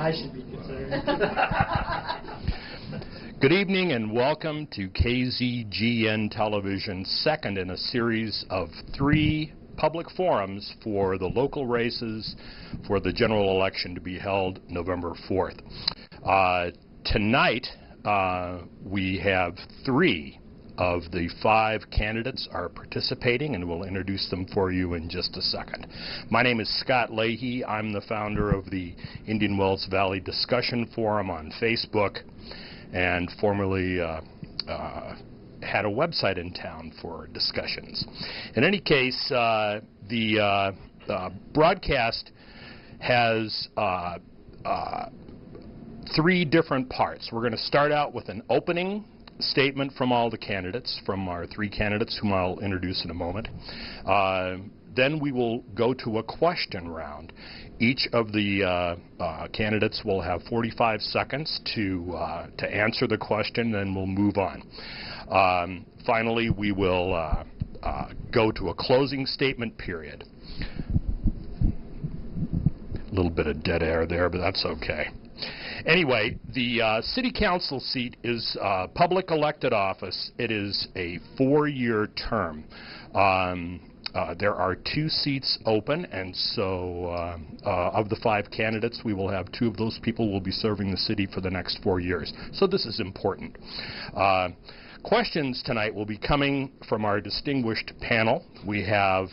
I should be considering. Good evening and welcome to KZGN Television's second in a series of 3 public forums for the local races for the general election to be held November 4th. Tonight we have 3 of the 5 candidates are participating, and we'll introduce them for you in just a second. My name is Scott Lehey. I'm the founder of the Indian Wells Valley Discussion Forum on Facebook, and formerly had a website in town for discussions. In any case, the broadcast has 3 different parts. We're going to start out with an opening statement from all the candidates, from our 3 candidates whom I'll introduce in a moment. Then we will go to a question round. Each of the candidates will have 45 seconds to answer the question, then we'll move on. Finally, we will go to a closing statement period. A little bit of dead air there, but that's okay. Anyway, the city council seat is public elected office. It is a 4-year term. There are 2 seats open, and so of the 5 candidates, we will have 2 of those people will be serving the city for the next 4 years. So this is important. Questions tonight will be coming from our distinguished panel. We have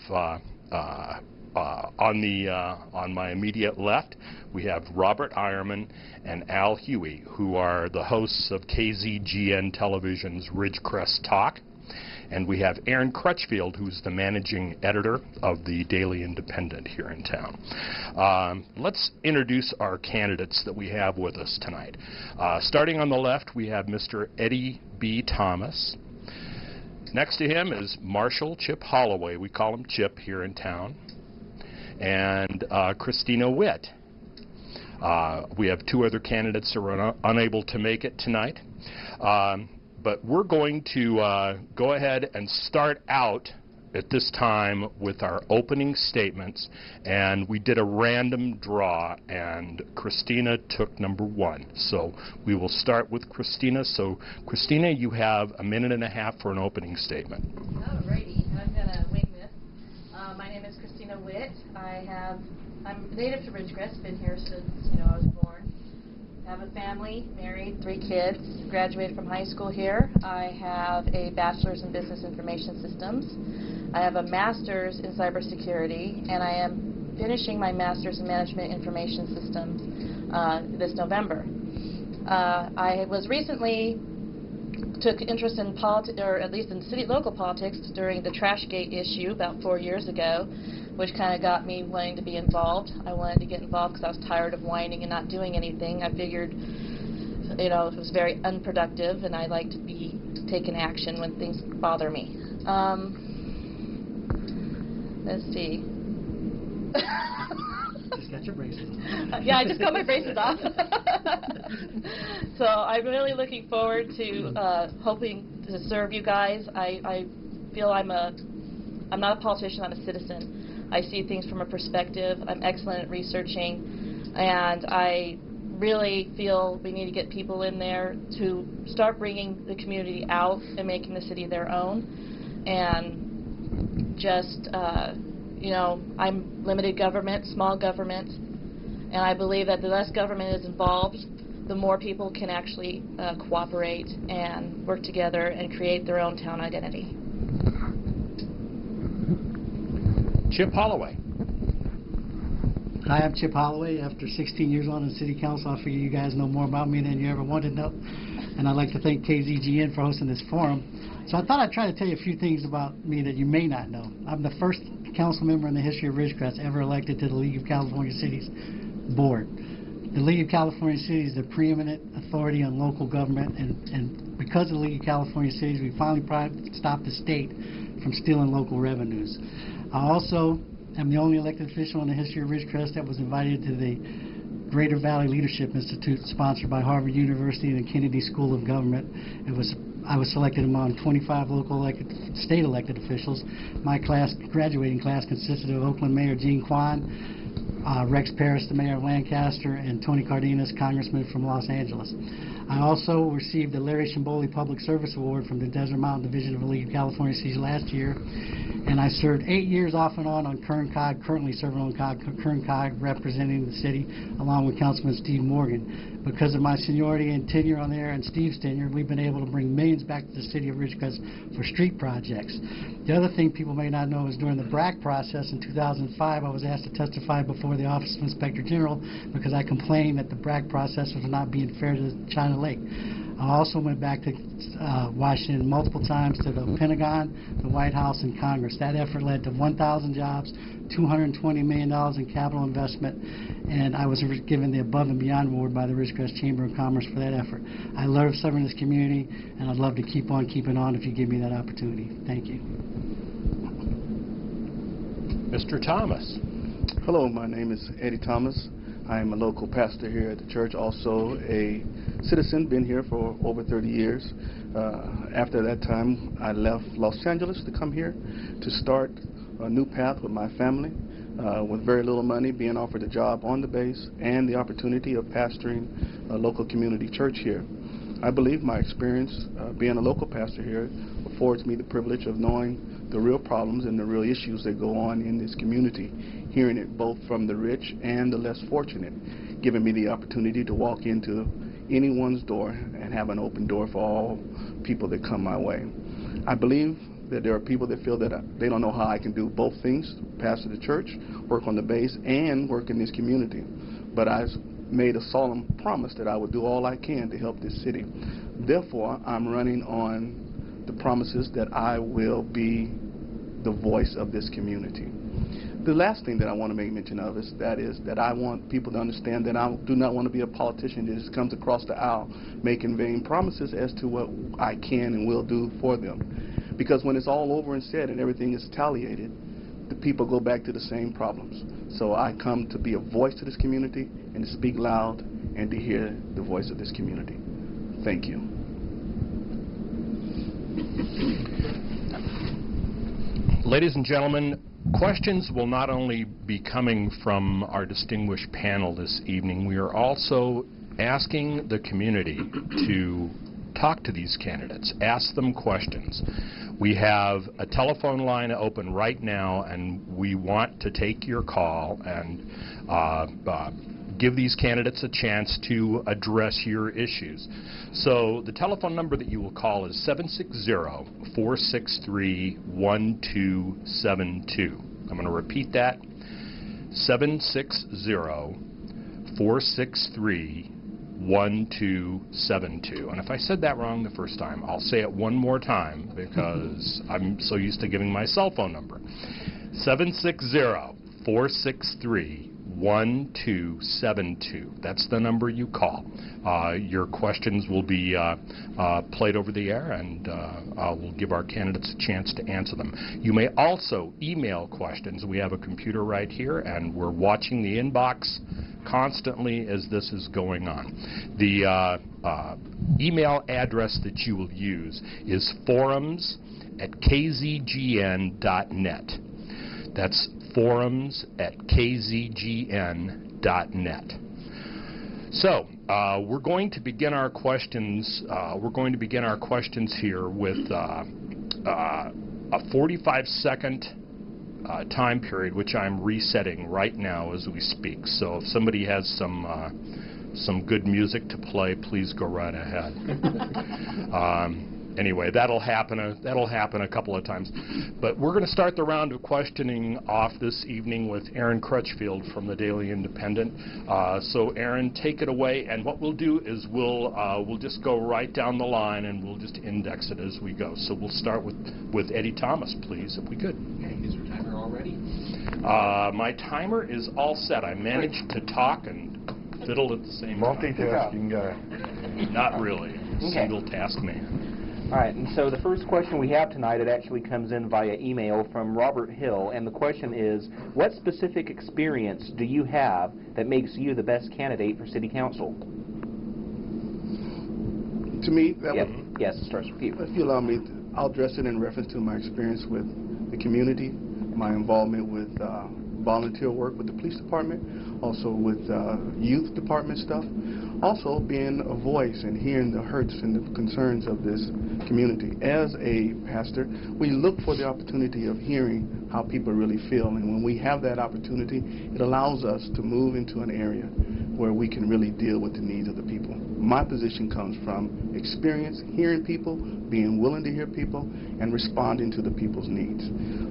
on my immediate left, we have Robert Eierman and Al Huey, who are the hosts of KZGN Television's Ridgecrest Talk. And we have Aaron Crutchfield, who's the managing editor of the Daily Independent here in town. Let's introduce our candidates that we have with us tonight. Starting on the left, we have Mr. Eddie B. Thomas. Next to him is Marshall Chip Holloway. We call him Chip here in town. And Christina Witt. We have 2 other candidates who are unable to make it tonight. But we're going to go ahead and start out at this time with our opening statements. And we did a random draw, and Christina took number 1. So we will start with Christina. So Christina, you have 1.5 minutes for an opening statement. Alrighty, I'm going to wing this. My name is Christina Witt. I'm native to Ridgecrest, been here since I was born. I have a family, married, 3 kids, graduated from high school here. I have a bachelor's in business information systems. I have a master's in cybersecurity, and I am finishing my master's in management information systems this November. I was recently took interest in politics, or at least in local politics, during the Trashgate issue about 4 years ago, which kind of got me wanting to be involved. I wanted to get involved because I was tired of whining and not doing anything. I figured, it was very unproductive, and I like to be taking action when things bother me. Let's see. Just got your braces on. Yeah, I just got my braces off. So I'm really looking forward to hoping to serve you guys. I feel I'm not a politician, I'm a citizen. I see things from a perspective. I'm excellent at researching, and I really feel we need to get people in there to start bringing the community out and making the city their own. And just, I'm limited government, small government, and I believe that the less government is involved, the more people can actually cooperate and work together and create their own town identity. Chip Holloway. Hi, I'm Chip Holloway. After 16 years on in City Council, I figure you guys know more about me than you ever wanted to know. And I'd like to thank KZGN for hosting this forum. So I thought I'd try to tell you a few things about me that you may not know. I'm the first council member in the history of Ridgecrest ever elected to the League of California Cities board. The League of California Cities is the preeminent authority on local government, and because of the League of California Cities, we finally stopped the state from stealing local revenues. I also am the only elected official in the history of Ridgecrest that was invited to the Greater Valley Leadership Institute, sponsored by Harvard University and the Kennedy School of Government. I was selected among 25 local state elected officials. My graduating class consisted of Oakland Mayor Gene Kwan, Rex Parrish, the mayor of Lancaster, and Tony Cardenas, congressman from Los Angeles. I also received the Larry Shimboli Public Service Award from the Desert Mountain Division of the League of California Cities last year, and I served 8 years off and on Kern Cog, currently serving on Kern Cog, representing the city, along with Councilman Steve Morgan. Because of my seniority and tenure on there and Steve's tenure, we've been able to bring millions back to the city of Ridgecrest for street projects. The other thing people may not know is during the BRAC process in 2005, I was asked to testify before the Office of Inspector General because I complained that the BRAC process was not being fair to China Lake. I also went back to Washington multiple times to the Pentagon, the White House, and Congress. That effort led to 1,000 jobs, $220 million in capital investment, and I was given the Above and Beyond Award by the Ridgecrest Chamber of Commerce for that effort. I love serving this community, and I'd love to keep on keeping on if you give me that opportunity. Thank you. Mr. Thomas. Hello, my name is Eddie Thomas. I am a local pastor here at the church, also a citizen, been here for over 30 years. After that time, I left Los Angeles to come here to start a new path with my family. With very little money, being offered a job on the base and the opportunity of pastoring a local community church here. I believe my experience being a local pastor here affords me the privilege of knowing the real problems and the real issues that go on in this community, hearing it both from the rich and the less fortunate, giving me the opportunity to walk into anyone's door and have an open door for all people that come my way. I believe that there are people that feel that they don't know how I can do both things, pastor the church, work on the base, and work in this community. But I've made a solemn promise that I will do all I can to help this city. Therefore, I'm running on the promises that I will be the voice of this community. The last thing that I want to make mention of is that I want people to understand that I do not want to be a politician that just comes across the aisle making vain promises as to what I can and will do for them. Because when it's all over and said and everything is talliated, the people go back to the same problems. So I come to be a voice to this community and to speak loud and to hear the voice of this community. Thank you. Ladies and gentlemen, questions will not only be coming from our distinguished panel this evening, we are also asking the community to talk to these candidates, ask them questions. We have a telephone line open right now, and we want to take your call and give these candidates a chance to address your issues. So the telephone number that you will call is 760-463-1272. I'm going to repeat that, 760-463-1272. And if I said that wrong the first time, I'll say it one more time because I'm so used to giving my cell phone number. 760-463-1272. That's the number you call. Your questions will be played over the air, and we'll give our candidates a chance to answer them. You may also email questions. We have a computer right here, and we're watching the inbox constantly as this is going on. The email address that you will use is forums@kzgn.net. That's forums@kzgn.net. So we're going to begin our questions. Here with a 45-second time period, which I'm resetting right now as we speak. So if somebody has some good music to play, please go right ahead. Anyway, that'll happen a couple of times. But we're going to start the round of questioning off this evening with Aaron Crutchfield from the Daily Independent. So Aaron, take it away, and what we'll do is we'll just go right down the line and we'll just index it as we go. So we'll start with Eddie Thomas, please, if we could. Okay, is your timer all ready? My timer is all set. I managed to talk and fiddle at the same time. Multitasking guy. Not really. Okay. Single task man. All right, and so the first question we have tonight, it actually comes in via email from Robert Hill, and the question is, what specific experience do you have that makes you the best candidate for City Council? To me, Yes, it starts with you. if you allow me, I'll address it in reference to my experience with the community, my involvement with volunteer work with the police department, also with youth department stuff, also being a voice and hearing the hurts and the concerns of this community. As a pastor, we look for the opportunity of hearing how people really feel, and when we have that opportunity, it allows us to move into an area where we can really deal with the needs of the people. My position comes from experience, hearing people, being willing to hear people, and responding to the people's needs.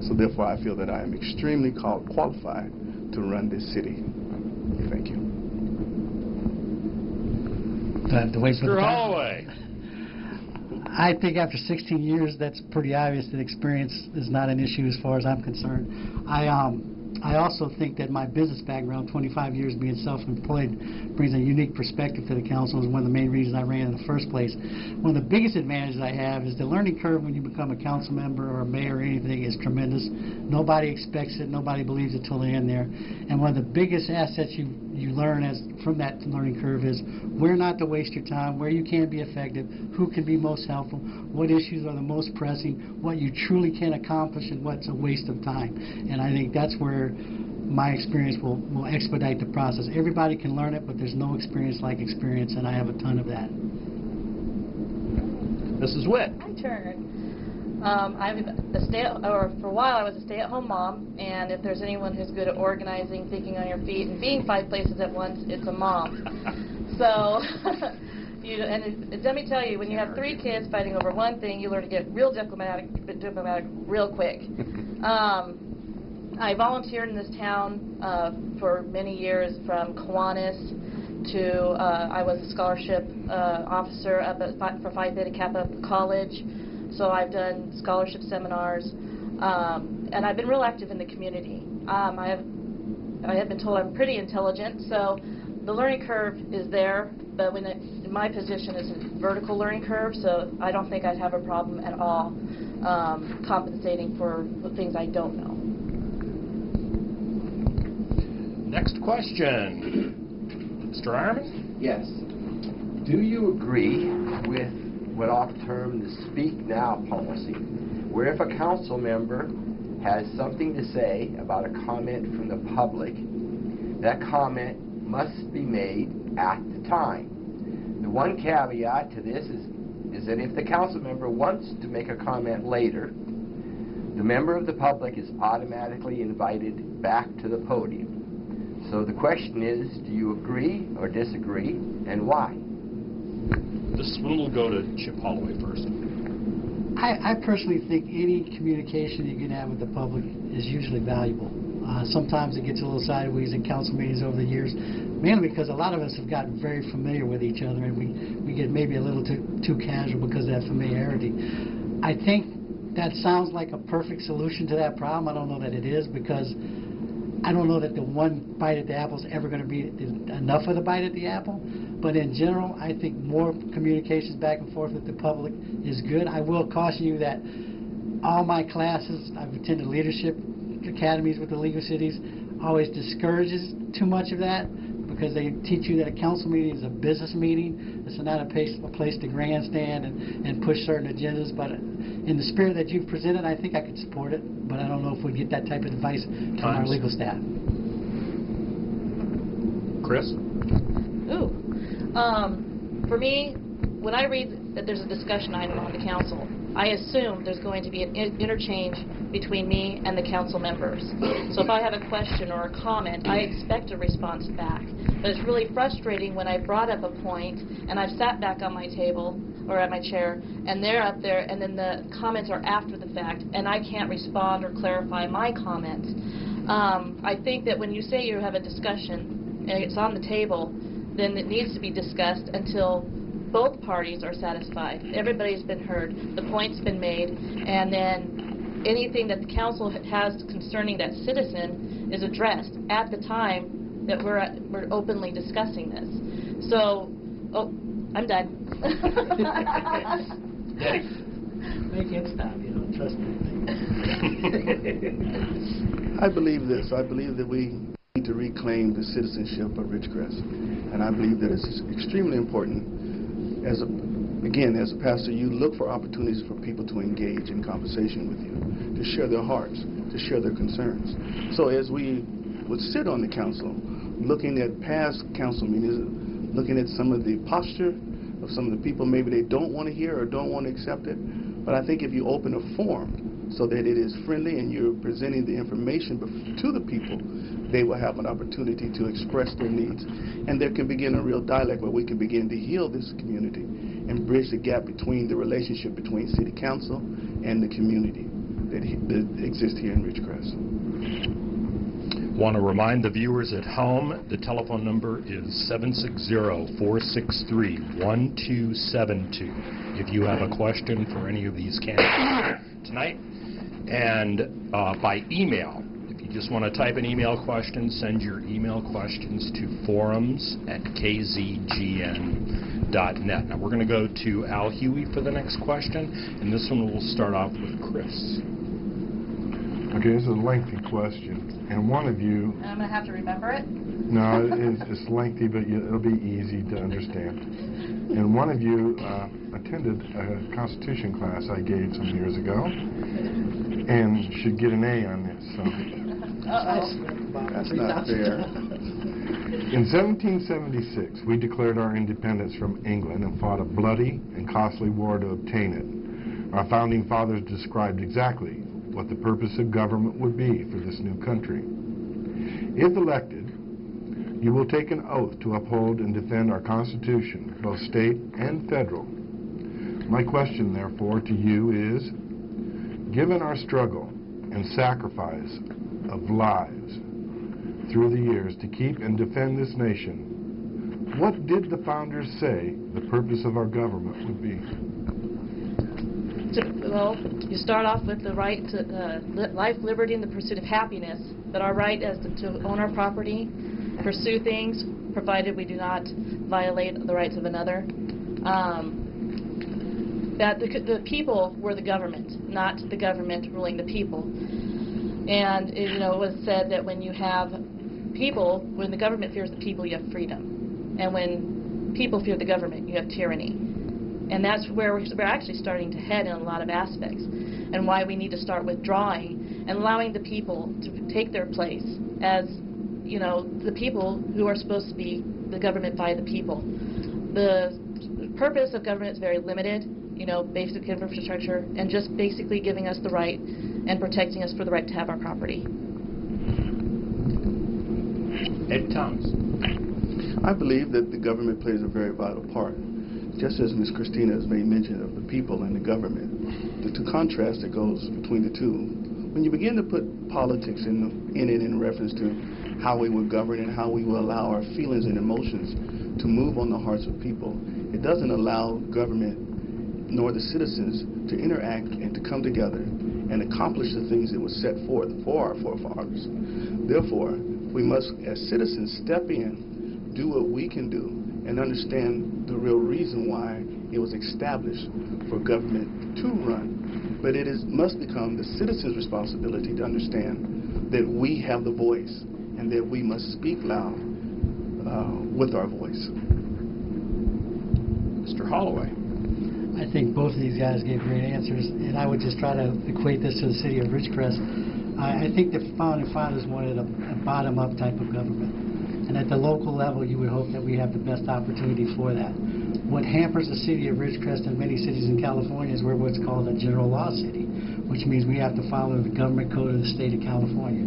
So therefore, I feel that I am extremely qualified to run this city. Thank you. Mr. Holloway. I think after 16 years, that's pretty obvious that experience is not an issue as far as I'm concerned. I also think that my business background, 25 years being self-employed, brings a unique perspective to the council. Is one of the main reasons I ran in the first place. One of the biggest advantages I have is the learning curve when you become a council member or a mayor or anything is tremendous. Nobody expects it. Nobody believes it till they end there. And one of the biggest assets you learn from that learning curve is where not to waste your time, where you can be effective, who can be most helpful, what issues are the most pressing, what you truly can accomplish, and what's a waste of time. And I think that's where my experience will expedite the process. Everybody can learn it, but there's no experience like experience, and I have a ton of that. Mrs. Witt. My turn. For a while I was a stay-at-home mom, and if there's anyone who's good at organizing, thinking on your feet, and being 5 places at once, it's a mom. So, let me tell you, when you have 3 kids fighting over one thing, you learn to get real diplomatic real quick. I volunteered in this town for many years, from Kiwanis to I was a scholarship officer up for Phi Beta Kappa College. So I've done scholarship seminars, and I've been real active in the community. I have been told I'm pretty intelligent, so the learning curve is there, but in my position is a vertical learning curve, so I don't think I'd have a problem at all compensating for the things I don't know. Next question. Mr. Eierman? Yes. Do you agree with what I'll term the speak now policy, where if a council member has something to say about a comment from the public, that comment must be made at the time? The one caveat to this is that if the council member wants to make a comment later, the member of the public is automatically invited back to the podium. So the question is, do you agree or disagree, and why? This one will go to Chip Holloway first. I personally think any communication you can have with the public is usually valuable. Sometimes it gets a little sideways in council meetings over the years, mainly because a lot of us have gotten very familiar with each other, and we get maybe a little too casual because of that familiarity. I think that sounds like a perfect solution to that problem. I don't know that it is, because I don't know that the one bite at the apple is ever going to be enough of the bite at the apple. But in general, I think more communications back and forth with the public is good. I will caution you that all my classes, I've attended leadership academies with the League of Cities, always discourages too much of that, because they teach you that a council meeting is a business meeting. It's not a place to grandstand and push certain agendas. But in the spirit that you've presented, I think I could support it. But I don't know if we get that type of advice from our legal staff. Chris? Ooh. For me, when I read that there's a discussion item on the council, I assume there's going to be an interchange between me and the council members. So if I have a question or a comment, I expect a response back. But it's really frustrating when I brought up a point and I've sat back on my table or at my chair, and they're up there, and then the comments are after the fact, and I can't respond or clarify my comments. I think that when you say you have a discussion and it's on the table, then it needs to be discussed until both parties are satisfied. Everybody's been heard, the point's been made, and then anything that the council has concerning that citizen is addressed at the time that we're openly discussing this. So, I'm done. Make it stop, trust me. I believe this. I believe that we need to reclaim the citizenship of Ridgecrest. And I believe that it's extremely important. As a pastor, you look for opportunities for people to engage in conversation with you, to share their hearts, to share their concerns. So as we would sit on the council, looking at past council meetings, looking at some of the posture of some of the people maybe they don't want to hear or don't want to accept it. But I think if you open a forum so that it is friendly and you're presenting the information to the people, they will have an opportunity to express their needs. And there can begin a real dialogue where we can begin to heal this community and bridge the gap between the relationship between City Council and the community that exists here in Ridgecrest. Want to remind the viewers at home, the telephone number is 760-463-1272 if you have a question for any of these candidates tonight. And by email, if you just want to type an email question, send your email questions to forums@kzgn.net. Now we're going to go to Al Huey for the next question, and this one will start off with Chris. Okay, this is a lengthy question, and one of you... And I'm going to have to remember it? No, it's lengthy, but it'll be easy to understand. And one of you attended a Constitution class I gave some years ago, and should get an A on this. So. That's not fair. In 1776, we declared our independence from England and fought a bloody and costly war to obtain it. Our founding fathers described exactly what the purpose of government would be for this new country. If elected, you will take an oath to uphold and defend our Constitution, both state and federal. My question, therefore, to you is, given our struggle and sacrifice of lives through the years to keep and defend this nation, what did the founders say the purpose of our government would be? Well, you start off with the right to life, liberty, and the pursuit of happiness. But our right is to own our property, pursue things, provided we do not violate the rights of another. That the people were the government, not the government ruling the people. And it was said that when you have people, when the government fears the people, you have freedom. And when people fear the government, you have tyranny. And that's where we're actually starting to head in a lot of aspects, and why we need to start withdrawing and allowing the people to take their place as, the people who are supposed to be the government by the people. The purpose of government is very limited, basic infrastructure, and just basically giving us the right and protecting us for the right to have our property. Ed Thomas. I believe that the government plays a very vital part. Just as Ms. Christina has made mention of the people and the government, the contrast that goes between the two, when you begin to put politics in it in reference to how we will govern and how we will allow our feelings and emotions to move on the hearts of people, it doesn't allow government nor the citizens to interact and to come together and accomplish the things that were set forth for our forefathers. Therefore, we must, as citizens, step in, do what we can do, and understand the real reason why it was established for government to run. But it must become the citizens' responsibility to understand that we have the voice and that we must speak loud with our voice. Mr. Holloway. I think both of these guys gave great answers, and I would just try to equate this to the city of Ridgecrest. I think the founding fathers wanted a bottom-up type of government. And at the local level, you would hope that we have the best opportunity for that. What hampers the city of Ridgecrest and many cities in California is we're what's called a general law city, which means we have to follow the government code of the state of California.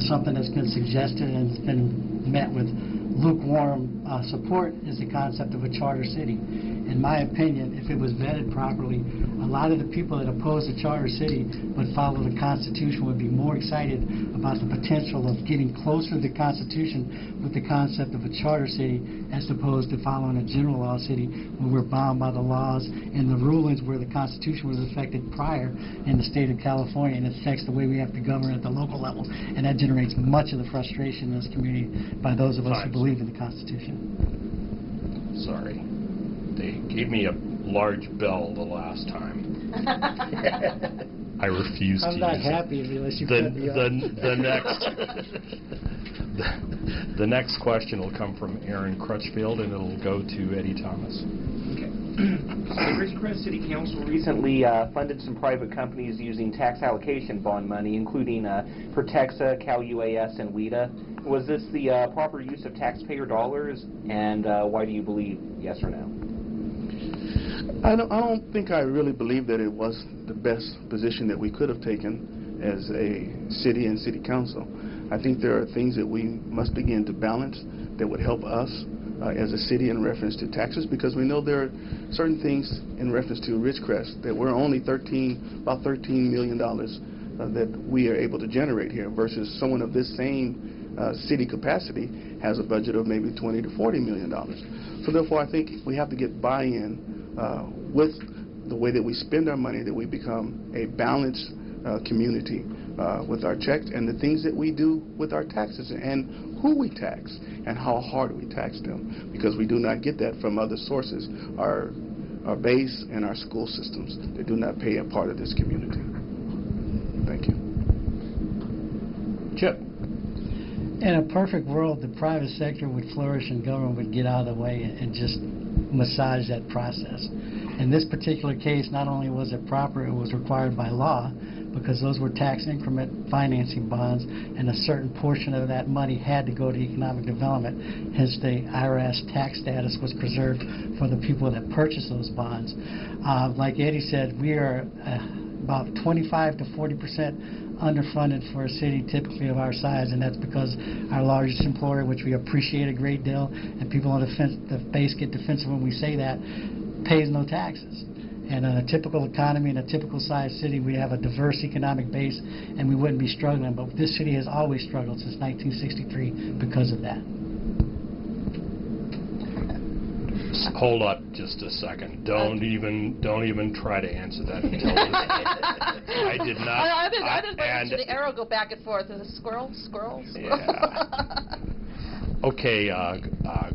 Something that's been suggested and has been met with lukewarm support is the concept of a charter city. In my opinion, if it was vetted properly, a lot of the people that oppose the charter city but follow the Constitution would be more excited about the potential of getting closer to the Constitution with the concept of a charter city as opposed to following a general law city where we're bound by the laws and the rulings where the Constitution was affected prior in the state of California, and it affects the way we have to govern at the local level. And that generates much of the frustration in this community by those of us who believe in the Constitution. Sorry. They gave me a large bell the last time. I refuse to use it. I'm not happy unless you cut me off. The next question will come from Aaron Crutchfield, and it'll go to Eddie Thomas. Okay. So the Ridgecrest City Council recently funded some private companies using tax allocation bond money, including Protexa, Cal UAS, and WIDA. Was this the proper use of taxpayer dollars, and why do you believe yes or no? I don't think I really believe that it was the best position that we could have taken as a city and city council. I think there are things that we must begin to balance that would help us as a city in reference to taxes, because we know there are certain things in reference to Ridgecrest that we're only about $13 million that we are able to generate here, versus someone of this same city capacity has a budget of maybe $20 to $40 million. So therefore, I think we have to get buy-in with the way that we spend our money, that we become a balanced community with our checks and the things that we do with our taxes, and who we tax and how hard we tax them, because we do not get that from other sources. Our base and our school systems, they do not pay a part of this community. Thank you. Chip. In a perfect world, the private sector would flourish and government would get out of the way and just massage that process. In this particular case, not only was it proper, it was required by law, because those were tax increment financing bonds, and a certain portion of that money had to go to economic development. Hence, the IRS tax status was preserved for the people that purchased those bonds. Like Eddie said, we are about 25 to 40% underfunded for a city typically of our size, and that's because our largest employer, which we appreciate a great deal, and people on the base get defensive when we say that, pays no taxes. And in a typical economy, in a typical size city, we have a diverse economic base, and we wouldn't be struggling. But this city has always struggled since 1963 because of that. Hold up just a second. Don't even try to answer that until I did not. I've been watching the arrow go back and forth. Is it squirrel? Yeah. Okay,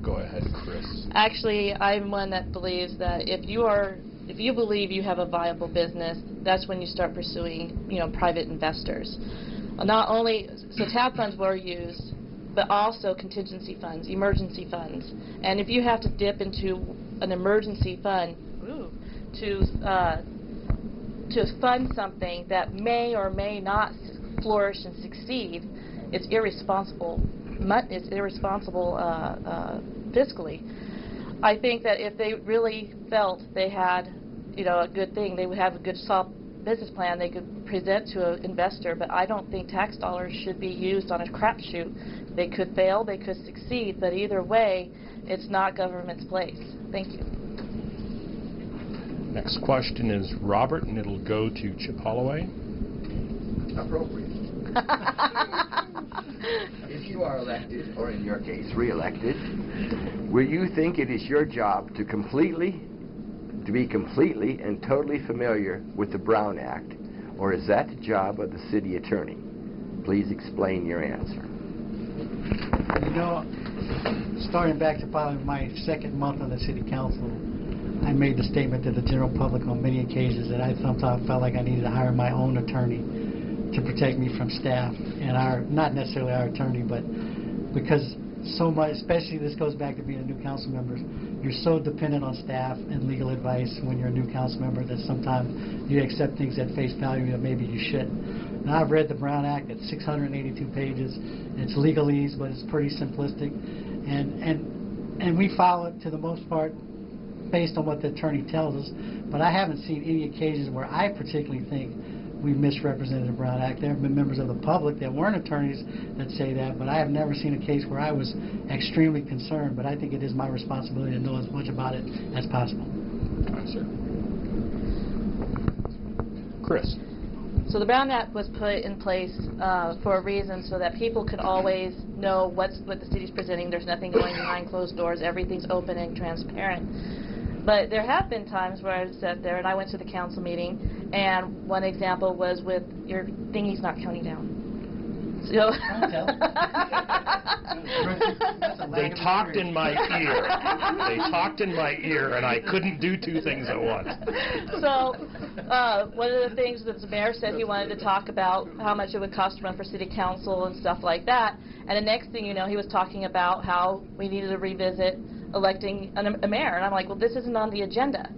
go ahead, Chris. Actually, I'm one that believes that if you believe you have a viable business, that's when you start pursuing, private investors. Not only TAB funds were used, but also contingency funds, emergency funds. And if you have to dip into an emergency fund to fund something that may or may not flourish and succeed, it's irresponsible. It's irresponsible fiscally. I think that if they really felt they had, a good thing, they would have a good solid business plan they could present to an investor. But I don't think tax dollars should be used on a crapshoot. They could fail, they could succeed, but either way, it's not government's place. Thank you. Next question is Robert, and it'll go to Chip Holloway. Appropriate. If you are elected, or in your case, re-elected, will you think it is your job to be completely and totally familiar with the Brown Act, or is that the job of the city attorney? Please explain your answer. Starting back to probably my second month on the city council, I made the statement to the general public on many occasions that I sometimes felt like I needed to hire my own attorney to protect me from staff, and not necessarily our attorney, but because so much, especially this goes back to being a new council member, you're so dependent on staff and legal advice when you're a new council member that sometimes you accept things at face value that maybe you shouldn't. Now, I've read the Brown Act. It's 682 pages. It's legalese, but it's pretty simplistic, and we follow it to the most part based on what the attorney tells us. But I haven't seen any occasions where I particularly think we misrepresented the Brown Act. There have been members of the public that weren't attorneys that say that, but I have never seen a case where I was extremely concerned. But I think it is my responsibility to know as much about it as possible. Sir. Chris. So the Brown Act was put in place for a reason, so that people could always know what the city's presenting. There's nothing going behind closed doors. Everything's open and transparent. But there have been times where I sat there and I went to the council meeting, and one example was with your thingy's not counting down. So They talked in my ear. They talked in my ear, and I couldn't do two things at once. So one of the things that the mayor said, he wanted to talk about how much it would cost to run for city council and stuff like that. And the next thing you know, he was talking about how we needed to revisit electing a mayor. And I'm like, well, this isn't on the agenda.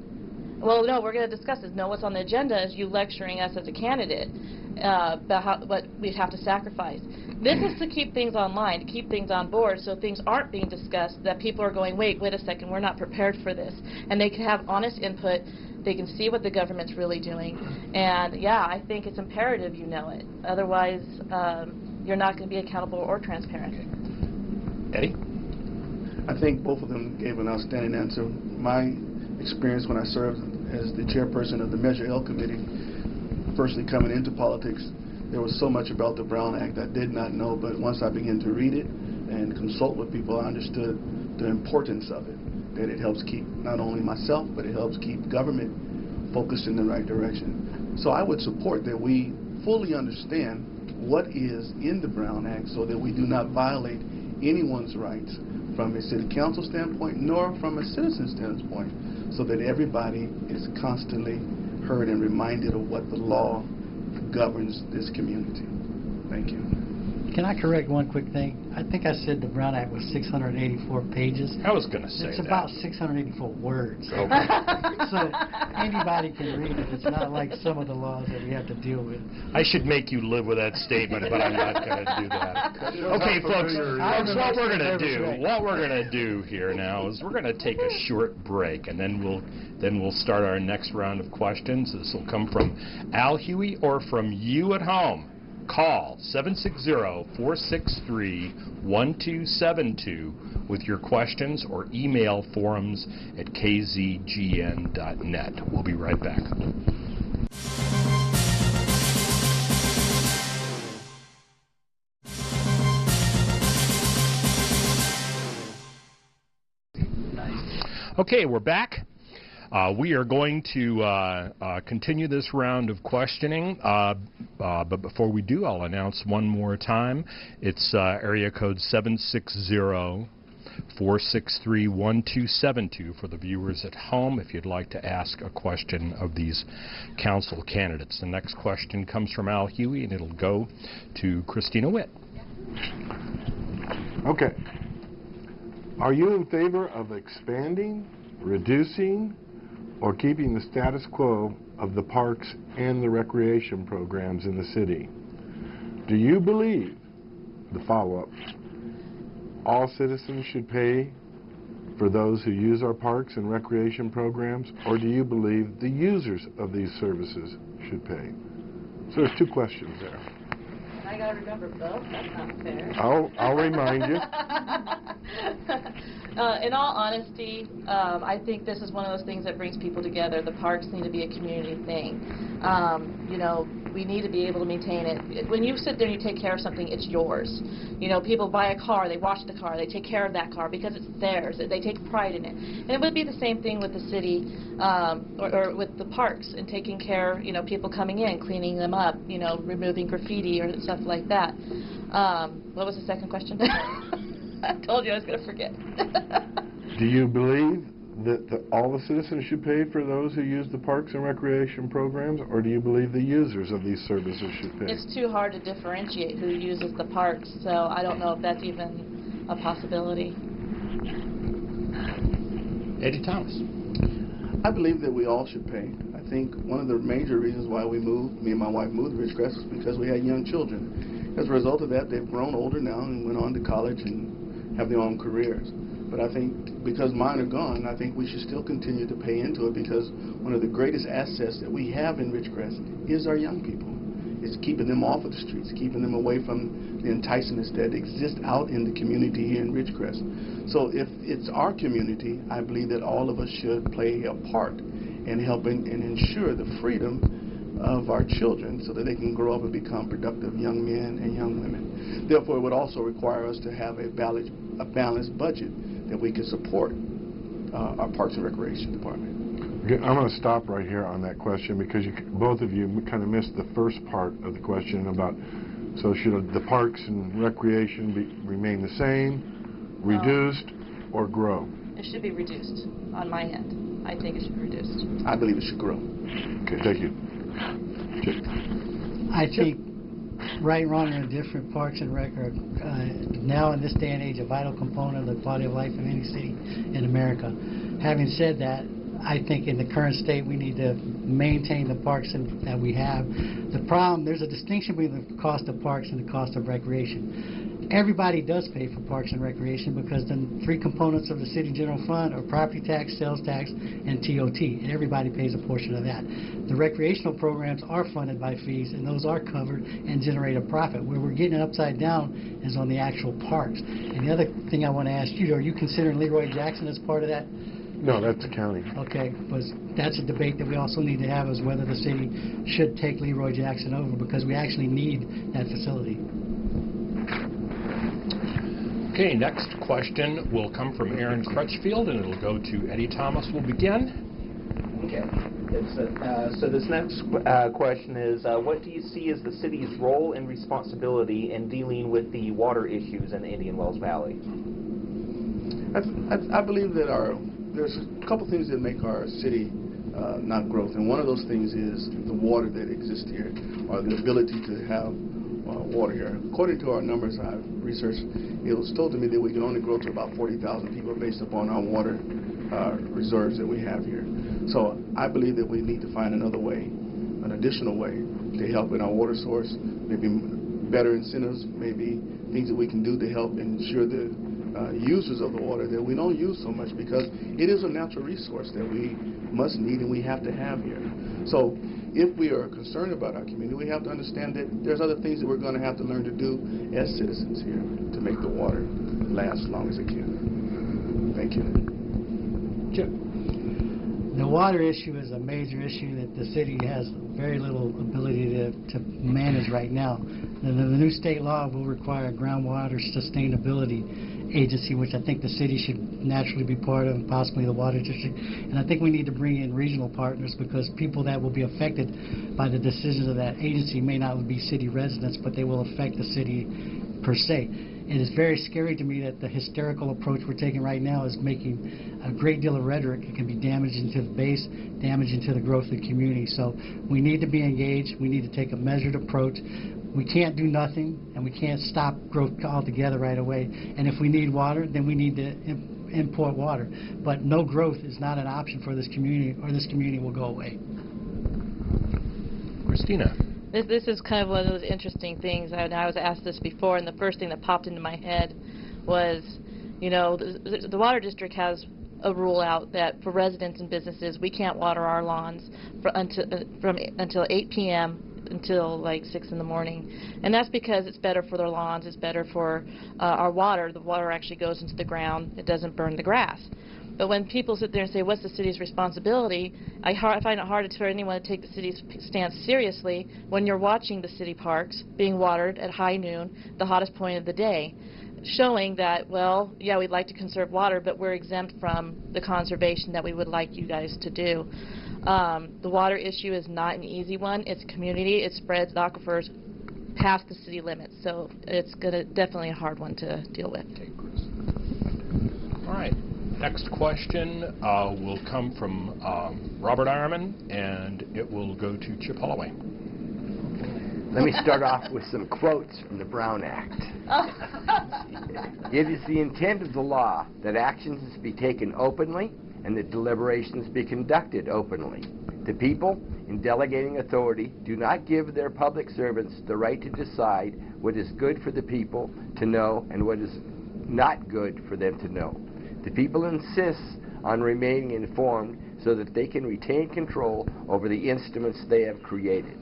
Well, no, we're going to discuss this. No, what's on the agenda is you lecturing us as a candidate about what we'd have to sacrifice. This is to keep things online, to keep things on board, so things aren't being discussed, that people are going, wait a second, we're not prepared for this. And they can have honest input. They can see what the government's really doing. And, yeah, I think it's imperative you know it. Otherwise, you're not going to be accountable or transparent. Eddie? I think both of them gave an outstanding answer. My experience when I served as the chairperson of the Measure L Committee, firstly coming into politics, there was so much about the Brown Act I did not know, but once I began to read it and consult with people, I understood the importance of it, that it helps keep not only myself, but it helps keep government focused in the right direction. So I would support that we fully understand what is in the Brown Act so that we do not violate anyone's rights from a city council standpoint nor from a citizen standpoint, so that everybody is constantly heard and reminded of what the law governs this community. Thank you. Can I correct one quick thing? I think I said the Brown Act was 684 pages. I was going to say It's that. about 684 words. Okay. So anybody can read it. It's not like some of the laws that we have to deal with. I should make you live with that statement, but I'm not going to do that. Okay, folks, what we're going to do here now is we're going to take a short break, and then we'll start our next round of questions. This will come from Al Huey or from you at home. Call 760-463-1272 with your questions or email forums@kzgn.net. We'll be right back. Okay, we're back. We are going to continue this round of questioning, but before we do, I'll announce one more time. It's area code 760-463-1272 for the viewers at home if you'd like to ask a question of these council candidates. The next question comes from Al Huey, and it'll go to Christina Witt. Okay. Are you in favor of expanding, reducing, or keeping the status quo of the parks and the recreation programs in the city? Do you believe, the follow-up, all citizens should pay for those who use our parks and recreation programs, or do you believe the users of these services should pay? So there's two questions there. I got to remember both. That's not fair. I'll remind you. In all honesty, I think this is one of those things that brings people together. The parks need to be a community thing. You know, we need to be able to maintain it. When you sit there and you take care of something, it's yours. You know, people buy a car, they wash the car, they take care of that car because it's theirs. They take pride in it. And it would be the same thing with the city or with the parks and taking care, you know, people coming in, cleaning them up, you know, removing graffiti or stuff like that. What was the second question? I told you I was going to forget. Do you believe that all the citizens should pay for those who use the parks and recreation programs, or do you believe the users of these services should pay? It's too hard to differentiate who uses the parks, so I don't know if that's even a possibility. Eddie Thomas. I believe that we all should pay. I think one of the major reasons why we moved, me and my wife moved to Ridgecrest, is because we had young children. As a result of that, they've grown older now and went on to college and have their own careers. But I think because mine are gone, I think we should still continue to pay into it, because one of the greatest assets that we have in Ridgecrest is our young people. It's keeping them off of the streets, keeping them away from the enticements that exist out in the community here in Ridgecrest. So if it's our community, I believe that all of us should play a part in helping and ensure the freedom of our children so that they can grow up and become productive young men and young women. Therefore, it would also require us to have a balanced budget that we can support our Parks and Recreation Department. Okay, I'm going to stop right here on that question, because both of you kind of missed the first part of the question about, so should the parks and recreation remain the same, reduced, or grow? It should be reduced on my end. I think it should be reduced. I believe it should grow. Okay, thank you. I think right, wrong, and indifferent, Parks and Rec are now in this day and age a vital component of the quality of life in any city in America. Having said that, I think in the current state we need to maintain the parks that we have. The problem, there's a distinction between the cost of parks and the cost of recreation. Everybody does pay for parks and recreation because the three components of the city general fund are property tax, sales tax, and TOT, and everybody pays a portion of that. The recreational programs are funded by fees, and those are covered and generate a profit. Where we're getting it upside down is on the actual parks. And the other thing I want to ask you, are you considering Leroy Jackson as part of that? No, that's the county. Okay, but that's a debate that we also need to have, is whether the city should take Leroy Jackson over, because we actually need that facility. Okay, next question will come from Aaron Crutchfield, and it'll go to Eddie Thomas. We'll begin. Okay. So this next question is, what do you see as the city's role and responsibility in dealing with the water issues in the Indian Wells Valley? I believe that there's a couple things that make our city not growth, and one of those things is the water that exists here, or the ability to have water here. According to our numbers I've researched, it was told to me that we can only grow to about 40,000 people based upon our water reserves that we have here. So I believe that we need to find another way, an additional way to help in our water source, maybe better incentives, maybe things that we can do to help ensure the users of the water that we don't use so much, because it is a natural resource that we must need and we have to have here. So if we are concerned about our community, we have to understand that there's other things that we're going to have to learn to do as citizens here to make the water last as long as it can. Thank you. Chip. The water issue is a major issue that the city has very little ability to manage right now. The new state law will require a groundwater sustainability agency, which I think the city should naturally be part of, and possibly the water district. And I think we need to bring in regional partners, because people that will be affected by the decisions of that agency may not be city residents, but they will affect the city per se. It is very scary to me that the hysterical approach we're taking right now is making a great deal of rhetoric. It can be damaging to the base, damaging to the growth of the community. So we need to be engaged. We need to take a measured approach. We can't do nothing, and we can't stop growth altogether right away. And if we need water, then we need to import water. But no growth is not an option for this community, or this community will go away. Christina. This is kind of one of those interesting things. I was asked this before, and the first thing that popped into my head was, you know, the water district has a rule out that for residents and businesses, we can't water our lawns until 8 p.m. until like 6 in the morning. And that's because it's better for their lawns, it's better for our water. The water actually goes into the ground, it doesn't burn the grass. But when people sit there and say, what's the city's responsibility, I find it hard for anyone to take the city's stance seriously when you're watching the city parks being watered at high noon, the hottest point of the day, showing that, well, yeah, we'd like to conserve water, but we're exempt from the conservation that we would like you guys to do. The water issue is not an easy one. It's community. It spreads aquifers past the city limits, so it's definitely a hard one to deal with. Okay, Bruce. All right. Next question will come from Robert Eierman, and it will go to Chip Holloway. Let me start off with some quotes from the Brown Act. It is the intent of the law that actions be taken openly and that deliberations be conducted openly. The people, in delegating authority, do not give their public servants the right to decide what is good for the people to know and what is not good for them to know. The people insist on remaining informed so that they can retain control over the instruments they have created.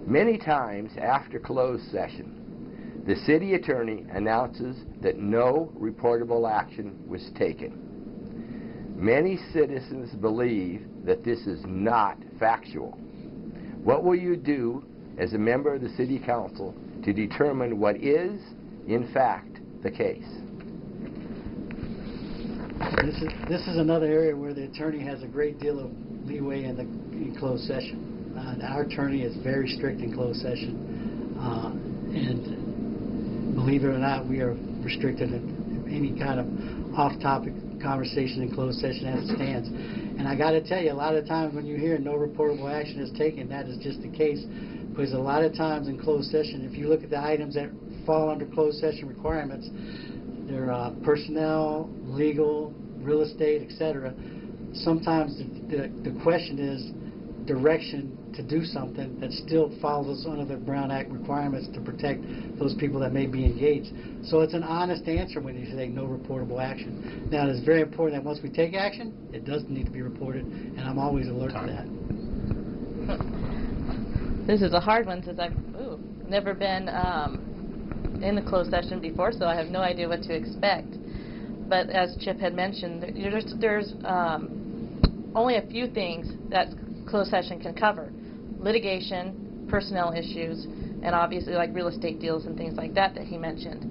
Many times after closed session, the city attorney announces that no reportable action was taken. Many citizens believe that this is not factual. What will you do as a member of the City Council to determine what is, in fact, the case? This is another area where the attorney has a great deal of leeway in closed session. Our attorney is very strict in closed session, and believe it or not, we are restricted in any kind of off-topic conversation in closed session as it stands. And I got to tell you, a lot of times when you hear no reportable action is taken, that is just the case, because a lot of times in closed session, if you look at the items that fall under closed session requirements, they're personnel, legal, real estate, etc. sometimes the question is direction to do something that still follows under the Brown Act requirements to protect those people that may be engaged. So it's an honest answer when you say no reportable action. Now, it's very important that once we take action, it does need to be reported, and I'm always alert to that. This is a hard one since I've never been in the closed session before, so I have no idea what to expect. But as Chip had mentioned, there's only a few things that closed session can cover: litigation, personnel issues, and obviously like real estate deals and things like that he mentioned.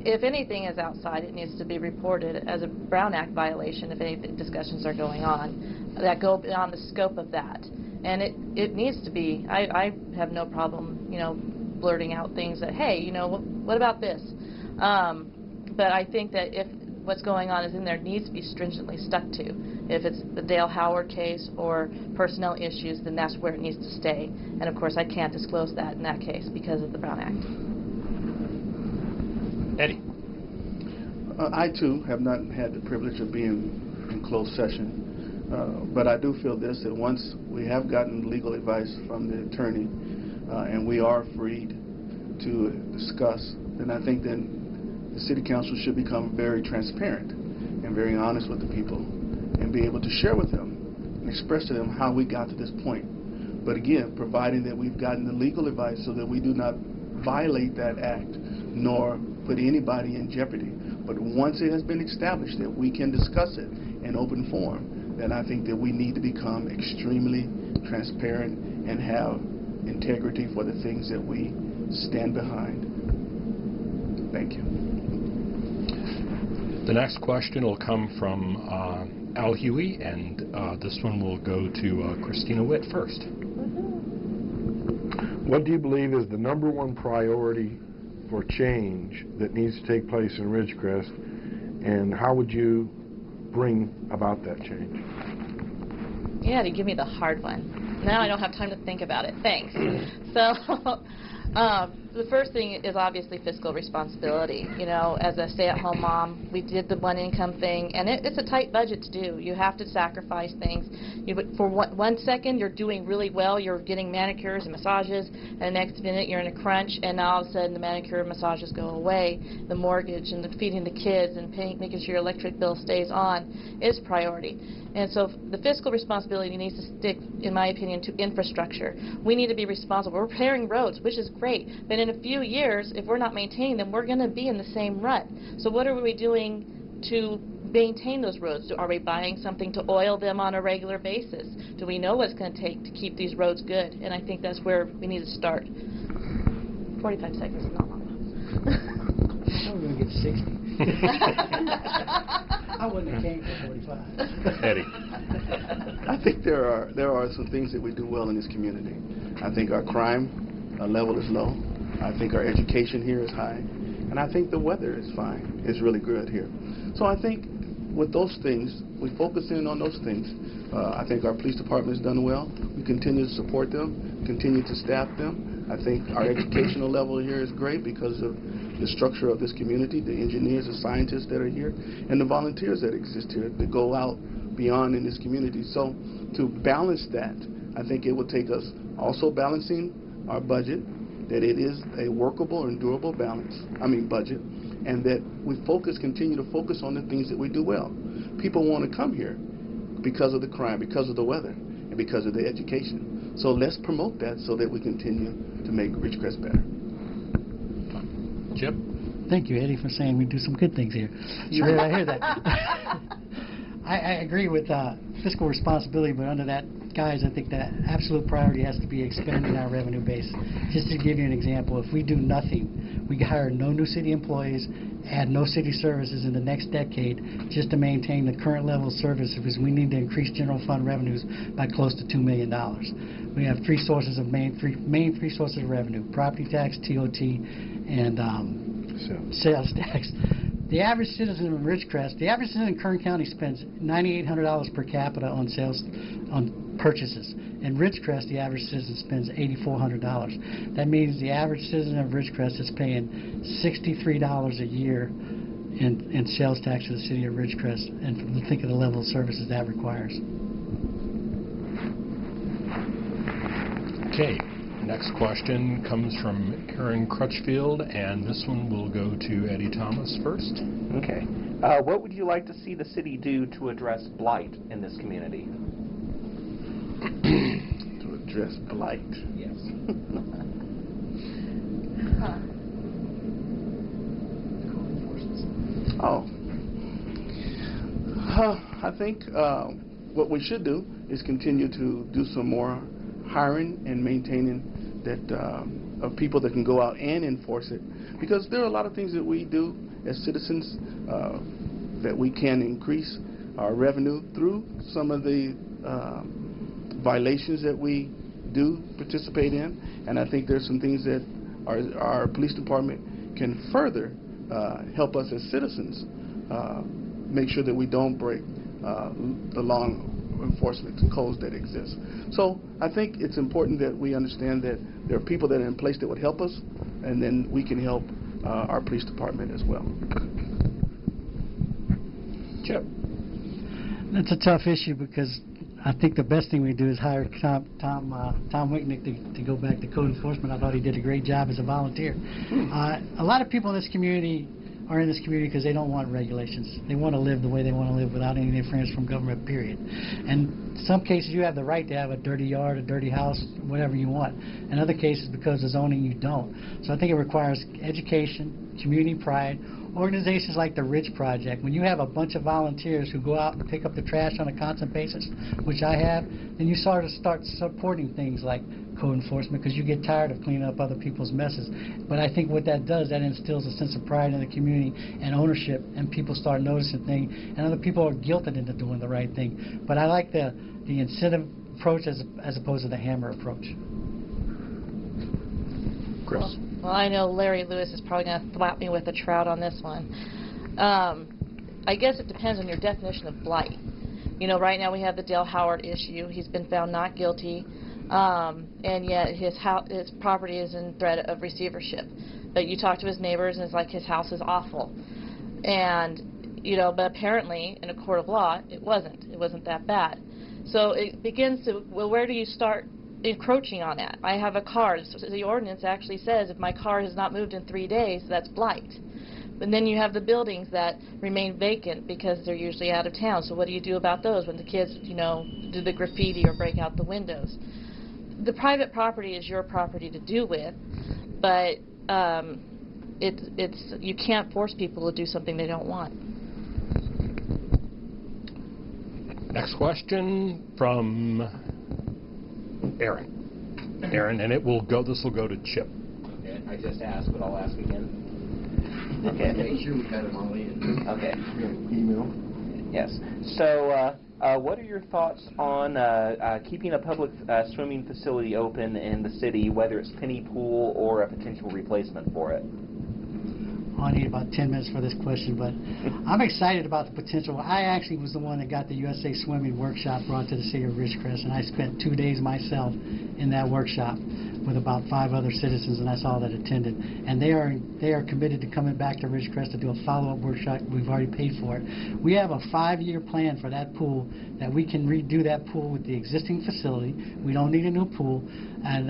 If anything is outside, it needs to be reported as a Brown Act violation if any discussions are going on that go beyond the scope of that. And it needs to be. I have no problem, blurting out things that, hey, what about this? But I think that if what's going on is in there, needs to be stringently stuck to. If it's the Dale Howard case or personnel issues, then that's where it needs to stay. And of course, I can't disclose that in that case because of the Brown Act. Eddie. I too have not had the privilege of being in closed session, but I do feel this, that once we have gotten legal advice from the attorney and we are freed to discuss, then I think then the City Council should become very transparent and very honest with the people and be able to share with them and express to them how we got to this point. But again, providing that we've gotten the legal advice so that we do not violate that act nor put anybody in jeopardy. But once it has been established that we can discuss it in open forum, then I think that we need to become extremely transparent and have integrity for the things that we stand behind. Thank you. The next question will come from Al Huey, and this one will go to Christina Witt first. What do you believe is the #1 priority for change that needs to take place in Ridgecrest, and how would you bring about that change? Yeah, to give me the hard one. Now I don't have time to think about it. Thanks. So the first thing is obviously fiscal responsibility. As a stay-at-home mom, we did the one-income thing, and it's a tight budget to do. You have to sacrifice things. For one second, you're doing really well. You're getting manicures and massages, and the next minute you're in a crunch, and now all of a sudden the manicure and massages go away. The mortgage and the feeding the kids and making sure your electric bill stays on is priority. And so the fiscal responsibility needs to stick, in my opinion, to infrastructure. We need to be responsible. We're repairing roads, which is great, but in a few years, if we're not maintaining them, we're going to be in the same rut. So what are we doing to maintain those roads? Are we buying something to oil them on a regular basis? Do we know what it's going to take to keep these roads good? And I think that's where we need to start. 45 seconds is not long enough. I was going to get 60. I wouldn't have came for 45. Eddie. I think there are some things that we do well in this community. I think our crime level is low. I think our education here is high. And I think the weather is fine. It's really good here. So I think with those things, we focus in on those things. I think our police department has done well. We continue to support them, continue to staff them. I think our educational level here is great because of the structure of this community, the engineers, the scientists that are here, and the volunteers that exist here that go out beyond in this community. So to balance that, I think it will take us also balancing our budget, that it is a workable and durable budget, and that we continue to focus on the things that we do well. People want to come here because of the crime, because of the weather, and because of the education. So let's promote that so that we continue to make Ridgecrest better. Chip? Thank you, Eddie, for saying we do some good things here. Sure, I hear that. I agree with fiscal responsibility, but under that, guys, I think the absolute priority has to be expanding our revenue base. Just to give you an example, if we do nothing, we hire no new city employees, add no city services in the next decade just to maintain the current level of service, because we need to increase general fund revenues by close to $2 million. We have three sources of main three sources of revenue: property tax, TOT, and sales tax. The average citizen in Ridgecrest, the average citizen in Kern County spends $9,800 per capita on sales, on purchases. In Ridgecrest, the average citizen spends $8,400. That means the average citizen of Ridgecrest is paying $63 a year in sales tax to the city of Ridgecrest, and think of the level of services that requires. Okay, next question comes from Aaron Crutchfield, and this one will go to Eddie Thomas first. Okay. What would you like to see the city do to address blight in this community? To address blight. Yes. I think what we should do is continue to do some more hiring and maintaining that of people that can go out and enforce it, because there are a lot of things that we do as citizens that we can increase our revenue through some of the violations that we do participate in, and I think there's some things that our police department can further help us as citizens make sure that we don't break the law enforcement codes that exist. So I think it's important that we understand that there are people that are in place that would help us, and then we can help our police department as well. Chip. That's a tough issue, because I think the best thing we do is hire Tom Wicknick to go back to code enforcement. I thought he did a great job as a volunteer. A lot of people in this community are in this community because they don't want regulations. They want to live the way they want to live without any interference from government, period. And in some cases you have the right to have a dirty yard, a dirty house, whatever you want. In other cases, because of zoning, you don't. So I think it requires education, community pride, organizations like the Ridge Project. When you have a bunch of volunteers who go out and pick up the trash on a constant basis, which I have, then you start supporting things like code enforcement, because you get tired of cleaning up other people's messes. But I think what that does, that instills a sense of pride in the community and ownership, and people start noticing things, and other people are guilted into doing the right thing. But I like the incentive approach as opposed to the hammer approach. Chris. Well, I know Larry Lewis is probably going to slap me with a trout on this one. I guess it depends on your definition of blight. You know, right now we have the Dale Howard issue. He's been found not guilty, and yet his property is in threat of receivership. But you talk to his neighbors, and it's like his house is awful. And, you know, but apparently in a court of law, it wasn't. It wasn't that bad. So it begins to, well, where do you start encroaching on that? I have a car. So the ordinance actually says if my car has not moved in 3 days, that's blight. And then you have the buildings that remain vacant because they're usually out of town. So what do you do about those when the kids, you know, do the graffiti or break out the windows? The private property is your property to do with, but you can't force people to do something they don't want. Next question from Aaron. Aaron, and this will go to Chip. Okay, I just asked, but I'll ask again. Okay. Make sure we got them all in. Okay. Email. Yes. So, what are your thoughts on keeping a public swimming facility open in the city, whether it's penny pool or a potential replacement for it? I need about 10 minutes for this question, but I'm excited about the potential. I actually was the one that got the USA Swimming Workshop brought to the city of Ridgecrest, and I spent 2 days myself in that workshop with about 5 other citizens, and that's all that attended. And they are committed to coming back to Ridgecrest to do a follow-up workshop. We've already paid for it. We have a 5-year plan for that pool, that we can redo that pool with the existing facility. We don't need a new pool. And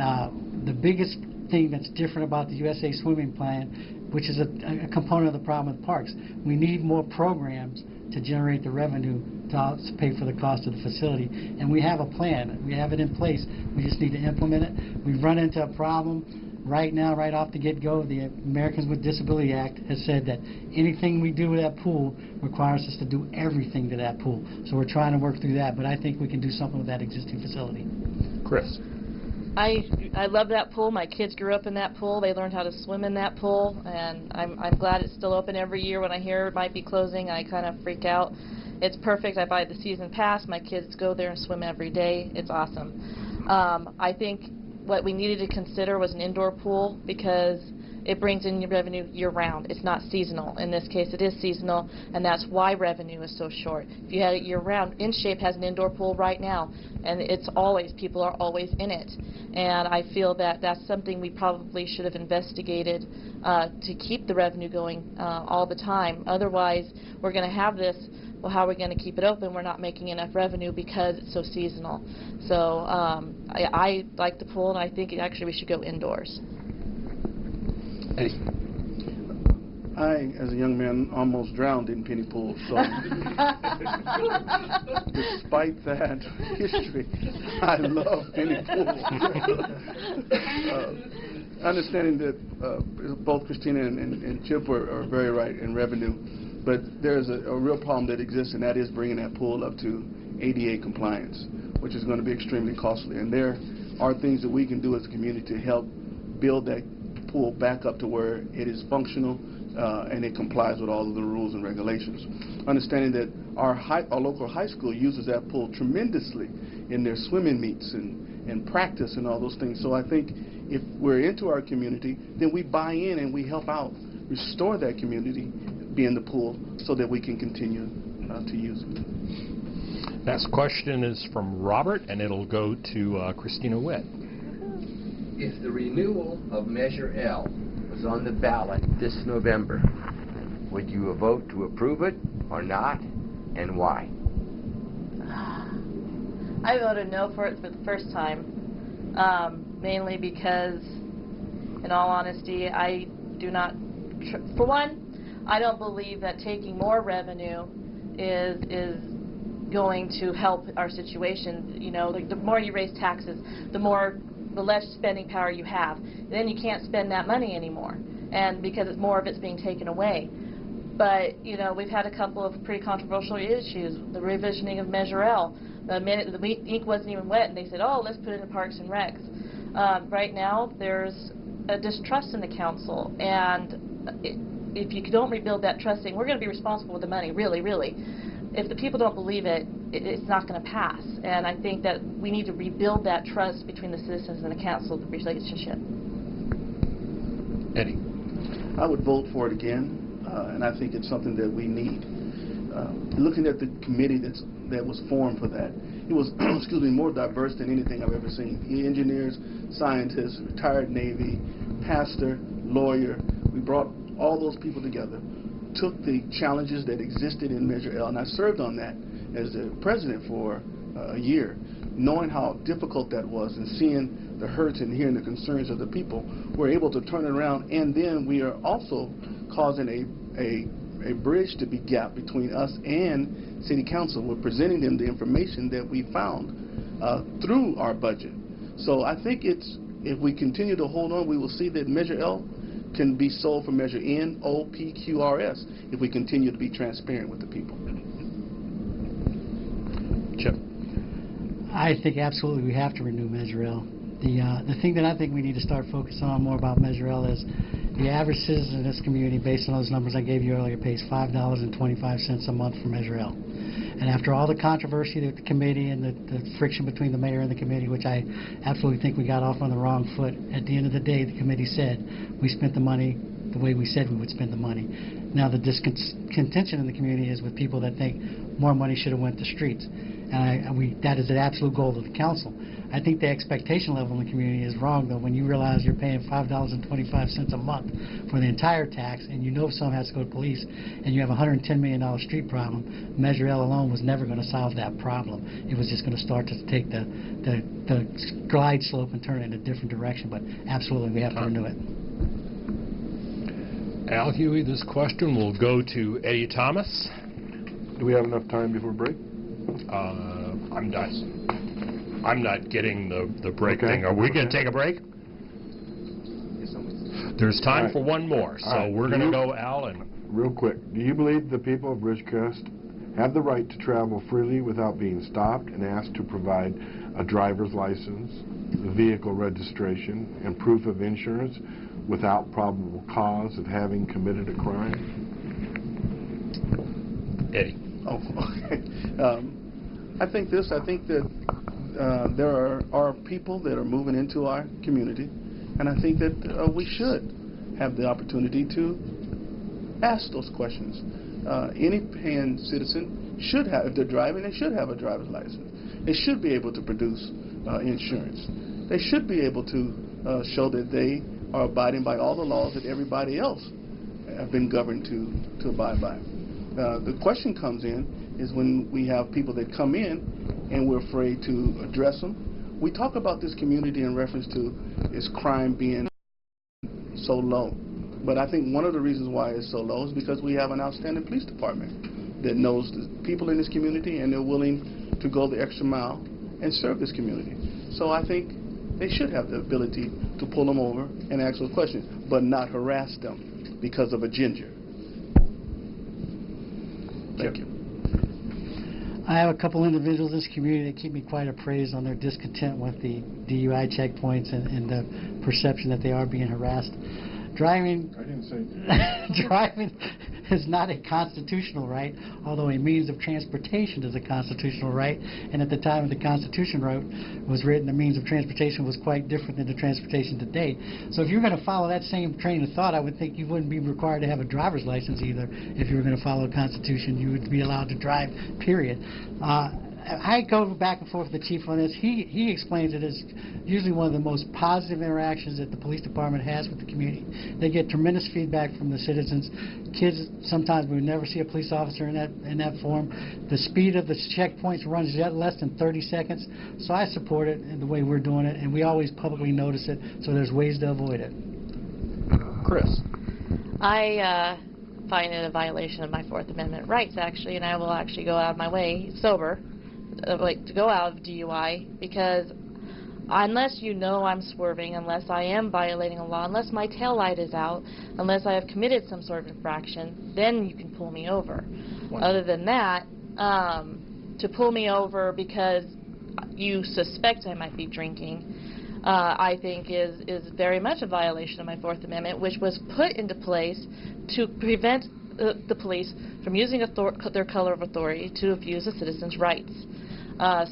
the biggest thing that's different about the USA Swimming Plan, which is a component of the problem with parks, we need more programs to generate the revenue to pay for the cost of the facility. And we have a plan. We have it in place. We just need to implement it. We've run into a problem right now, right off the get-go. The Americans with Disability Act has said that anything we do with that pool requires us to do everything to that pool. So we're trying to work through that, but I think we can do something with that existing facility. Chris. I love that pool. My kids grew up in that pool. They learned how to swim in that pool, and I'm glad it's still open every year. When I hear it might be closing, I kind of freak out. It's perfect. I buy the season pass. My kids go there and swim every day. It's awesome. I think what we needed to consider was an indoor pool, because it brings in revenue year-round. It's not seasonal. In this case, it is seasonal, and that's why revenue is so short. If you had it year-round, InShape has an indoor pool right now, and it's always, people are always in it. And I feel that that's something we probably should have investigated to keep the revenue going all the time. Otherwise, we're going to have this, well, how are we going to keep it open? We're not making enough revenue because it's so seasonal. So I like the pool, and I think actually we should go indoors. Eddie. I, as a young man, almost drowned in penny pools. So, despite that history, I love penny pools. Understanding that both Christina and Chip are very right in revenue, but there's a real problem that exists, and that is bringing that pool up to ADA compliance, which is going to be extremely costly. And there are things that we can do as a community to help build that pool back up to where it is functional and it complies with all of the rules and regulations. Understanding that our local high school uses that pool tremendously in their swimming meets and practice and all those things. So I think if we're into our community, then we buy in and we help out, restore that community, be in the pool, so that we can continue to use it. Next question is from Robert, and it'll go to Christina Witt. If the renewal of Measure L was on the ballot this November, would you vote to approve it or not, and why? I voted no for it for the first time, mainly because, in all honesty, I do not, for one, I don't believe that taking more revenue is going to help our situation. You know, the more you raise taxes, the less spending power you have. Then you can't spend that money anymore, and because it's more of it's being taken away. But you know, we've had a couple of pretty controversial issues. The revisioning of Measure L. The minute the ink wasn't even wet, and they said, "Oh, let's put it in Parks and Recs." Right now, there's a distrust in the council, and if you don't rebuild that trust, saying we're going to be responsible with the money, really, if the people don't believe it, it's not going to pass. And I think that we need to rebuild that trust between the citizens and the council, the relationship. Eddie. I would vote for it again, and I think it's something that we need. Looking at the committee that was formed for that, it was excuse me, more diverse than anything I've ever seen. Engineers, scientists, retired Navy, pastor, lawyer. We brought all those people together, took the challenges that existed in Measure L, and I served on that as the president for a year, knowing how difficult that was and seeing the hurts and hearing the concerns of the people. We're able to turn it around, and then we are also causing a bridge to be gapped between us and City Council. We're presenting them the information that we found through our budget. So I think if we continue to hold on, we will see that Measure L can be sold for Measure N, O, P, Q, R, S if we continue to be transparent with the people. Chip. I think absolutely we have to renew Measure L. The thing that I think we need to start focusing on more about Measure L is the average citizen in this community, based on those numbers I gave you earlier, pays $5.25 a month for Measure L. And after all the controversy with the committee and the friction between the mayor and the committee, which I absolutely think we got off on the wrong foot, at the end of the day, the committee said we spent the money the way we said we would spend the money. Now the contention in the community is with people that think more money should have went to streets. And that is an absolute goal of the council. I think the expectation level in the community is wrong, though, when you realize you're paying $5.25 a month for the entire tax, and you know someone has to go to police, and you have a $110 million street problem. Measure L alone was never going to solve that problem. It was just going to start to take the glide slope and turn it in a different direction. But absolutely, we have to renew it. Al Huey, this question will go to Eddie Thomas. Do we have enough time before break? I'm not getting the break Okay. thing. Are we going to take a break? There's time Right. for one more, so Right. we're going to go, Al. And Real quick, do you believe the people of Ridgecrest have the right to travel freely without being stopped and asked to provide a driver's license, vehicle registration, and proof of insurance without probable cause of having committed a crime? Eddie. Oh, okay. I think that there are people that are moving into our community, and I think that we should have the opportunity to ask those questions. Any paying citizen should have, if they're driving, they should have a driver's license. They should be able to produce insurance. They should be able to show that they are abiding by all the laws that everybody else have been governed to abide by. The question comes in is when we have people that come in and we're afraid to address them. We talk about this community in reference to its crime being so low. But I think one of the reasons why it's so low is because we have an outstanding police department that knows the people in this community and they're willing to go the extra mile and serve this community. So I think they should have the ability to pull them over and ask those questions, but not harass them because of a ginger. Thank you. I have a couple individuals in this community that keep me quite appraised on their discontent with the DUI checkpoints and the perception that they are being harassed. Driving is not a constitutional right, although a means of transportation is a constitutional right. And at the time the Constitution was written, the means of transportation was quite different than the transportation today. So if you're going to follow that same train of thought, I would think you wouldn't be required to have a driver's license either. If you were going to follow the Constitution, you would be allowed to drive, period. I go back and forth with the chief on this. He explains it as usually one of the most positive interactions that the police department has with the community. They get tremendous feedback from the citizens. Kids, sometimes we would never see a police officer in that form. The speed of the checkpoints runs less than 30 seconds. So I support it in the way we're doing it, and we always publicly notice it, so there's ways to avoid it. Chris. I find it a violation of my Fourth Amendment rights, actually, and I will actually go out of my way, sober, to go out of DUI, because unless you know I'm swerving, unless I am violating a law, unless my tail light is out, unless I have committed some sort of infraction, then you can pull me over. Other than that, to pull me over because you suspect I might be drinking, I think is very much a violation of my Fourth Amendment, which was put into place to prevent the police from using their color of authority to abuse a citizen's rights.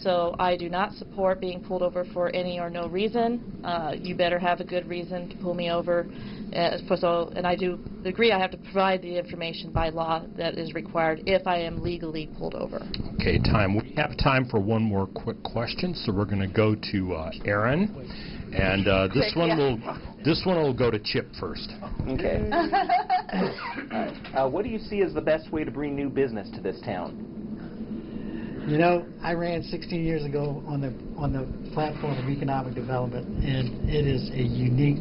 So I do not support being pulled over for any or no reason. You better have a good reason to pull me over. And I do agree I have to provide the information by law that is required if I am legally pulled over. Okay, time. We have time for one more quick question, so we're going to go to Aaron. And this one will go to Chip first. Okay. What do you see as the best way to bring new business to this town? You know, I ran 16 years ago on the platform of economic development, and it is a unique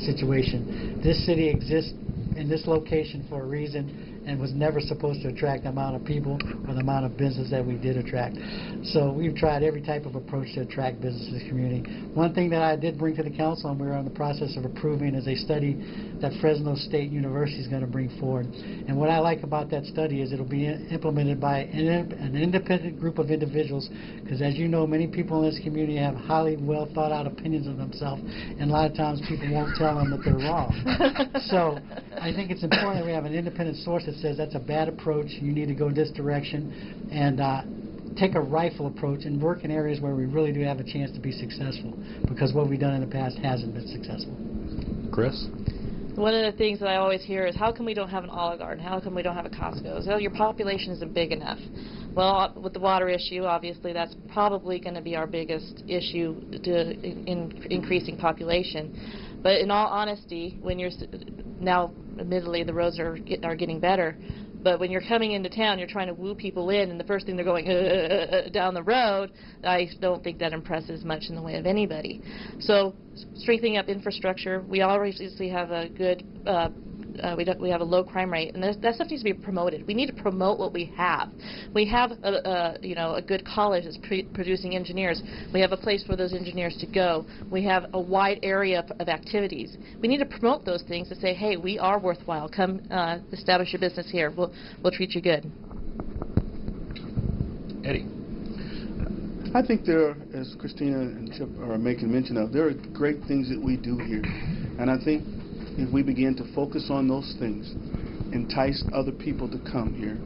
situation. This city exists in this location for a reason and was never supposed to attract the amount of people or the amount of business that we did attract. So we've tried every type of approach to attract business to the community. One thing that I did bring to the council, and we're in the process of approving, is a study that Fresno State University is going to bring forward. And what I like about that study is it'll be implemented by an independent group of individuals, because as you know, many people in this community have highly well thought out opinions of themselves, and a lot of times people won't tell them that they're wrong. So I think it's important that we have an independent source that says that's a bad approach, you need to go this direction, and take a rifle approach and work in areas where we really do have a chance to be successful, because what we've done in the past hasn't been successful. Chris? One of the things that I always hear is, how come we don't have an Olive Garden? How come we don't have a Costco? So your population isn't big enough. Well, with the water issue, obviously, that's probably going to be our biggest issue in increasing population. But in all honesty, when you're now, admittedly, the roads are getting better, but when you're coming into town, you're trying to woo people in, and the first thing they're going down the road, I don't think that impresses much in the way of anybody. So strengthening up infrastructure, we obviously have a good, we have a low crime rate, and that stuff needs to be promoted. We need to promote what we have. We have a good college that's producing engineers. We have a place for those engineers to go. We have a wide area of activities. We need to promote those things to say, hey, we are worthwhile. Come establish your business here. We'll treat you good. Eddie. I think there, as Christina and Chip are making mention of, there are great things that we do here, and I think if we begin to focus on those things, entice other people to come here,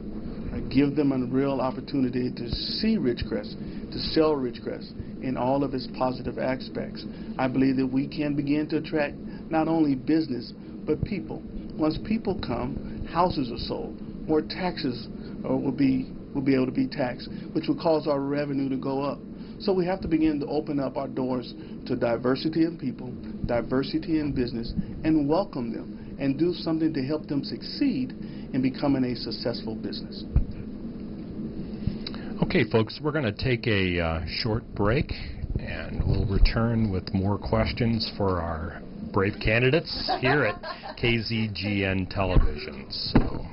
give them a real opportunity to see Ridgecrest, to sell Ridgecrest in all of its positive aspects, I believe that we can begin to attract not only business, but people. Once people come, houses are sold, more taxes will be able to be taxed, which will cause our revenue to go up. So we have to begin to open up our doors to diversity in people, diversity in business, and welcome them, and do something to help them succeed in becoming a successful business. Okay, folks, we're going to take a short break, and we'll return with more questions for our brave candidates here at KZGN Television. So.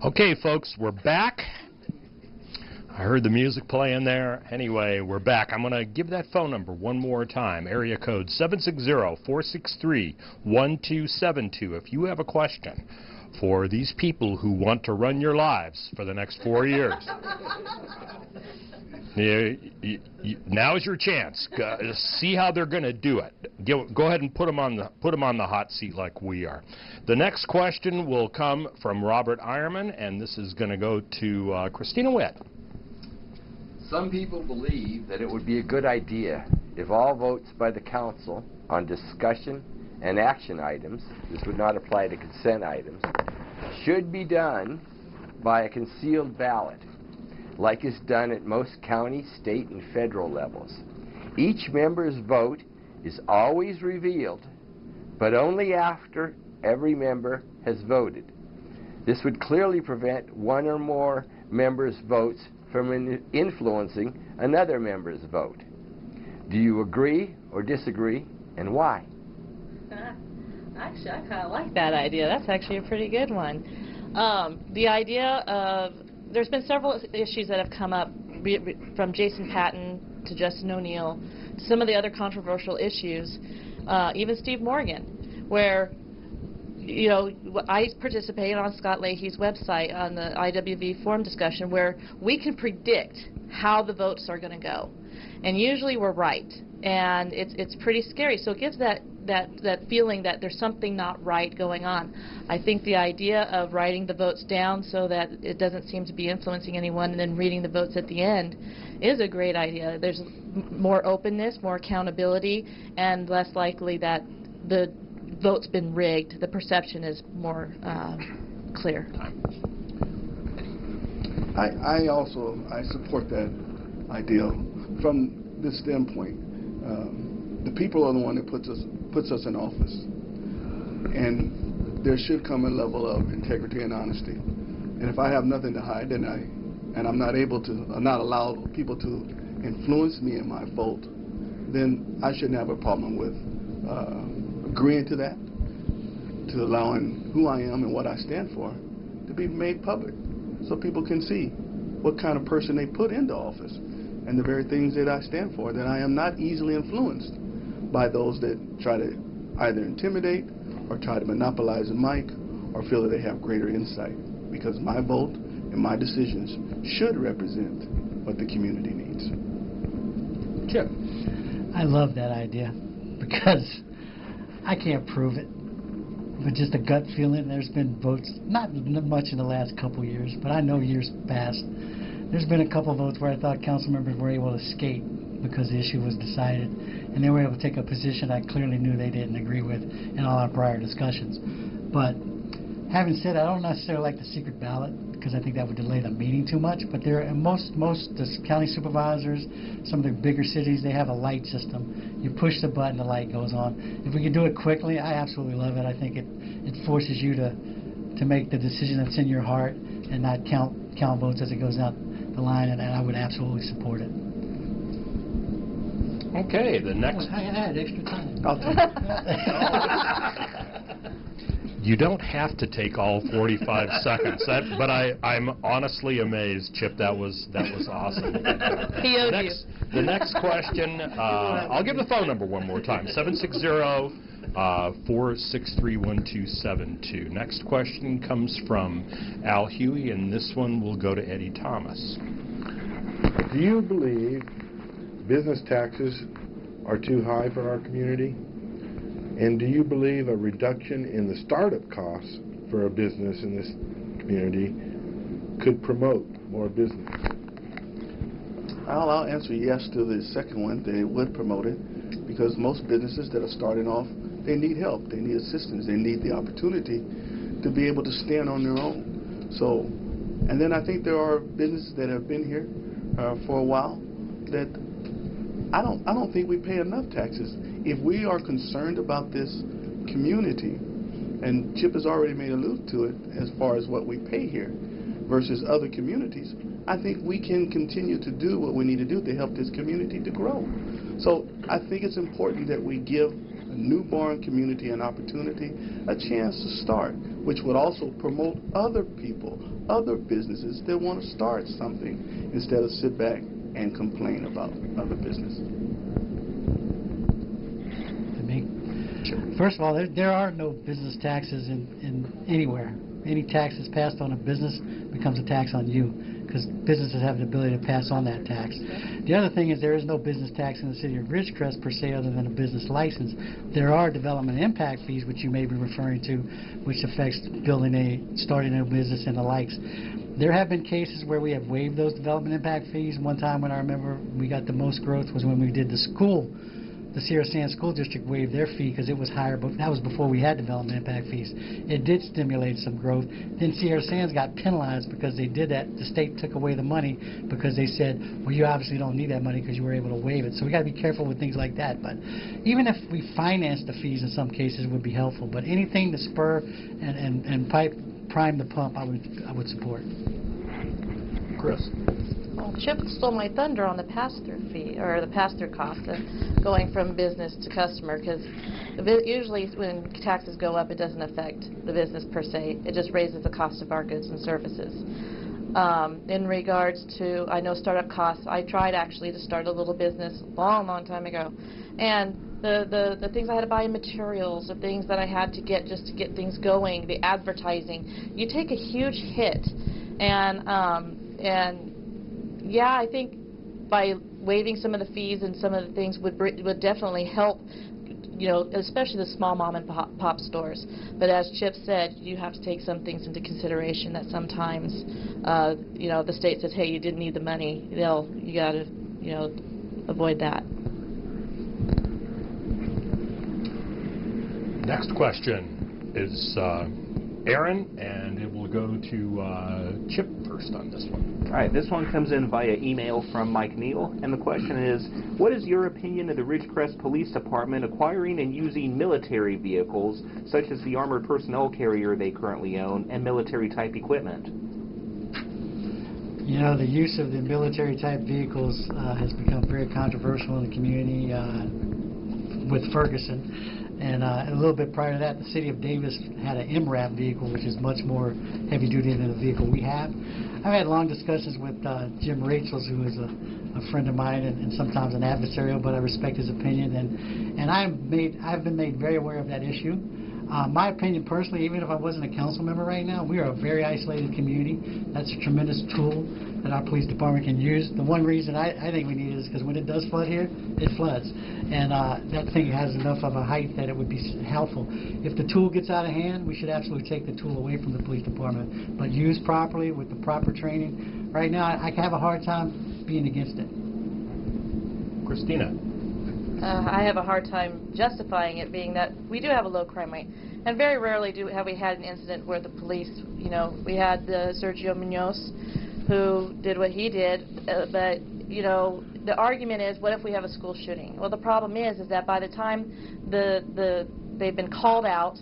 Okay, folks, we're back. I heard the music playing there. Anyway, we're back. I'm going to give that phone number one more time. Area code 760-463-1272. If you have a question for these people who want to run your lives for the next 4 years, now's your chance. See how they're going to do it. Go ahead and put them on the hot seat like we are. The next question will come from Robert Eierman, and this is going to go to Christina Witt. Some people believe that it would be a good idea if all votes by the council on discussion and action items, this would not apply to consent items, should be done by a concealed ballot, like is done at most county, state, and federal levels. Each member's vote is always revealed, but only after every member has voted. This would clearly prevent one or more members' votes from influencing another member's vote. Do you agree or disagree, and why? Actually, I kind of like that idea. That's actually a pretty good one. The idea of, there's been several issues that have come up, from Jason Patton to Justin O'Neill, to some of the other controversial issues, even Steve Morgan, where, you know, I participated on Scott Lehey's website on the IWV forum discussion, where we can predict how the votes are going to go, and usually we're right, and it's pretty scary. So it gives that feeling that there's something not right going on. I think the idea of writing the votes down so that it doesn't seem to be influencing anyone, and then reading the votes at the end, is a great idea. There's more openness, more accountability, and less likely that the vote's been rigged. The perception is more clear. I support that idea from this standpoint. The people are the one that puts us in office, and there should come a level of integrity and honesty. And if I have nothing to hide, then I'm not able to, not allow people to influence me in my vote, then I shouldn't have a problem with agreeing to that, to allowing who I am and what I stand for to be made public, so people can see what kind of person they put into office and the very things that I stand for, that I am not easily influenced by those that try to either intimidate or try to monopolize a mic or feel that they have greater insight, because my vote and my decisions should represent what the community needs. Chip. I love that idea, because I can't prove it, but just a gut feeling. There's been votes, not much in the last couple years, but I know years past, there's been a couple votes where I thought council members were able to escape because the issue was decided, and they were able to take a position I clearly knew they didn't agree with in all our prior discussions. But having said that, I don't necessarily like the secret ballot, because I think that would delay the meeting too much. But there, most the county supervisors, some of the bigger cities, they have a light system. You push the button, the light goes on. If we could do it quickly, I absolutely love it. I think it forces you to make the decision that's in your heart and not count votes as it goes out the line, and I would absolutely support it. Okay, the next. I had extra time. I'll take it. You don't have to take all 45 seconds, but I'm honestly amazed, Chip. That was awesome. He owed you. The next question, I'll give the phone number one more time, 760-463-1272. Next question comes from Al Huey, and this one will go to Eddie Thomas. Do you believe business taxes are too high for our community? And do you believe a reduction in the startup costs for a business in this community could promote more business? I'll answer yes to the second one. They would promote it because most businesses that are starting off, they need help, they need assistance, they need the opportunity to be able to stand on their own. So, and then I think there are businesses that have been here for a while that I don't think we pay enough taxes. If we are concerned about this community, and Chip has already made allude to it as far as what we pay here versus other communities, I think we can continue to do what we need to do to help this community to grow. So I think it's important that we give a newborn community an opportunity, a chance to start, which would also promote other people, other businesses that want to start something instead of sit back and complain about other businesses. To me? First of all, there are no business taxes in anywhere. Any tax that's passed on a business becomes a tax on you, because businesses have the ability to pass on that tax. The other thing is there is no business tax in the city of Ridgecrest per se other than a business license. There are development impact fees, which you may be referring to, which affects starting a business and the likes. There have been cases where we have waived those development impact fees. One time when I remember we got the most growth was when we did the school. The Sierra Sands School District waived their fee because it was higher, but that was before we had development impact fees. It did stimulate some growth. Then Sierra Sands got penalized because they did that. The state took away the money because they said, well, you obviously don't need that money because you were able to waive it. So we got to be careful with things like that. But even if we finance the fees in some cases would be helpful. But anything to spur and prime the pump, I would support. Chris. Well, Chip stole my thunder on the pass-through fee, or the pass-through cost, going from business to customer, because usually when taxes go up, it doesn't affect the business per se. It just raises the cost of our goods and services. In regards to, I know startup costs, I tried actually to start a little business a long time ago, and the things I had to buy in materials, the things that I had to get just to get things going, the advertising, you take a huge hit, and yeah, I think by waiving some of the fees and some of the things would definitely help, you know, especially the small mom and pop stores. But as Chip said, you have to take some things into consideration that sometimes, you know, the state says, hey, you didn't need the money. You got to, you know, avoid that. Next question is Aaron, and it will go to Chip first on this one. All right, this one comes in via email from Mike Neal, and the question is, what is your opinion of the Ridgecrest Police Department acquiring and using military vehicles, such as the armored personnel carrier they currently own, and military-type equipment? You know, the use of the military-type vehicles has become very controversial in the community with Ferguson. And a little bit prior to that, the city of Davis had an MRAP vehicle, which is much more heavy-duty than the vehicle we have. I've had long discussions with Jim Rachels, who is a friend of mine and sometimes an adversarial, but I respect his opinion. And I've been made very aware of that issue. My opinion personally, even if I wasn't a council member right now, we are a very isolated community. That's a tremendous tool that our police department can use. The one reason I think we need it is because when it does flood here, it floods. And that thing has enough of a height that it would be helpful. If the tool gets out of hand, we should absolutely take the tool away from the police department. But used properly with the proper training, right now I have a hard time being against it. Christina. I have a hard time justifying it, being that we do have a low crime rate. And very rarely have we had an incident where the police, you know, we had Sergio Munoz, who did what he did, but, you know, the argument is, what if we have a school shooting? Well, the problem is that by the time they've been called out,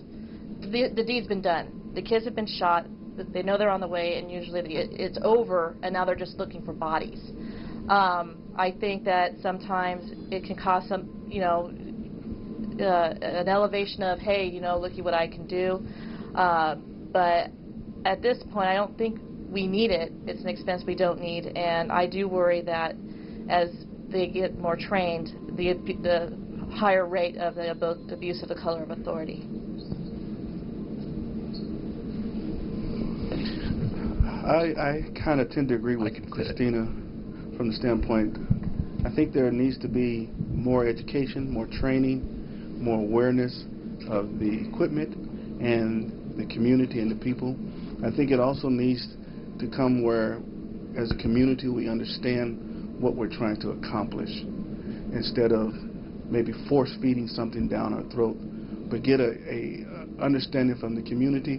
the deed's been done. The kids have been shot, they know they're on the way, and usually it's over, and now they're just looking for bodies. I think that sometimes it can cause some, you know, an elevation of, hey, you know, looky what I can do. But at this point, I don't think we need it. It's an expense we don't need, and I do worry that as they get more trained, the higher rate of the abuse of the color of authority. I kind of tend to agree with Christina from the standpoint, I think there needs to be more education, more training, more awareness of the equipment and the community and the people. I think it also needs to come where, as a community, we understand what we're trying to accomplish, instead of maybe force-feeding something down our throat, but get a understanding from the community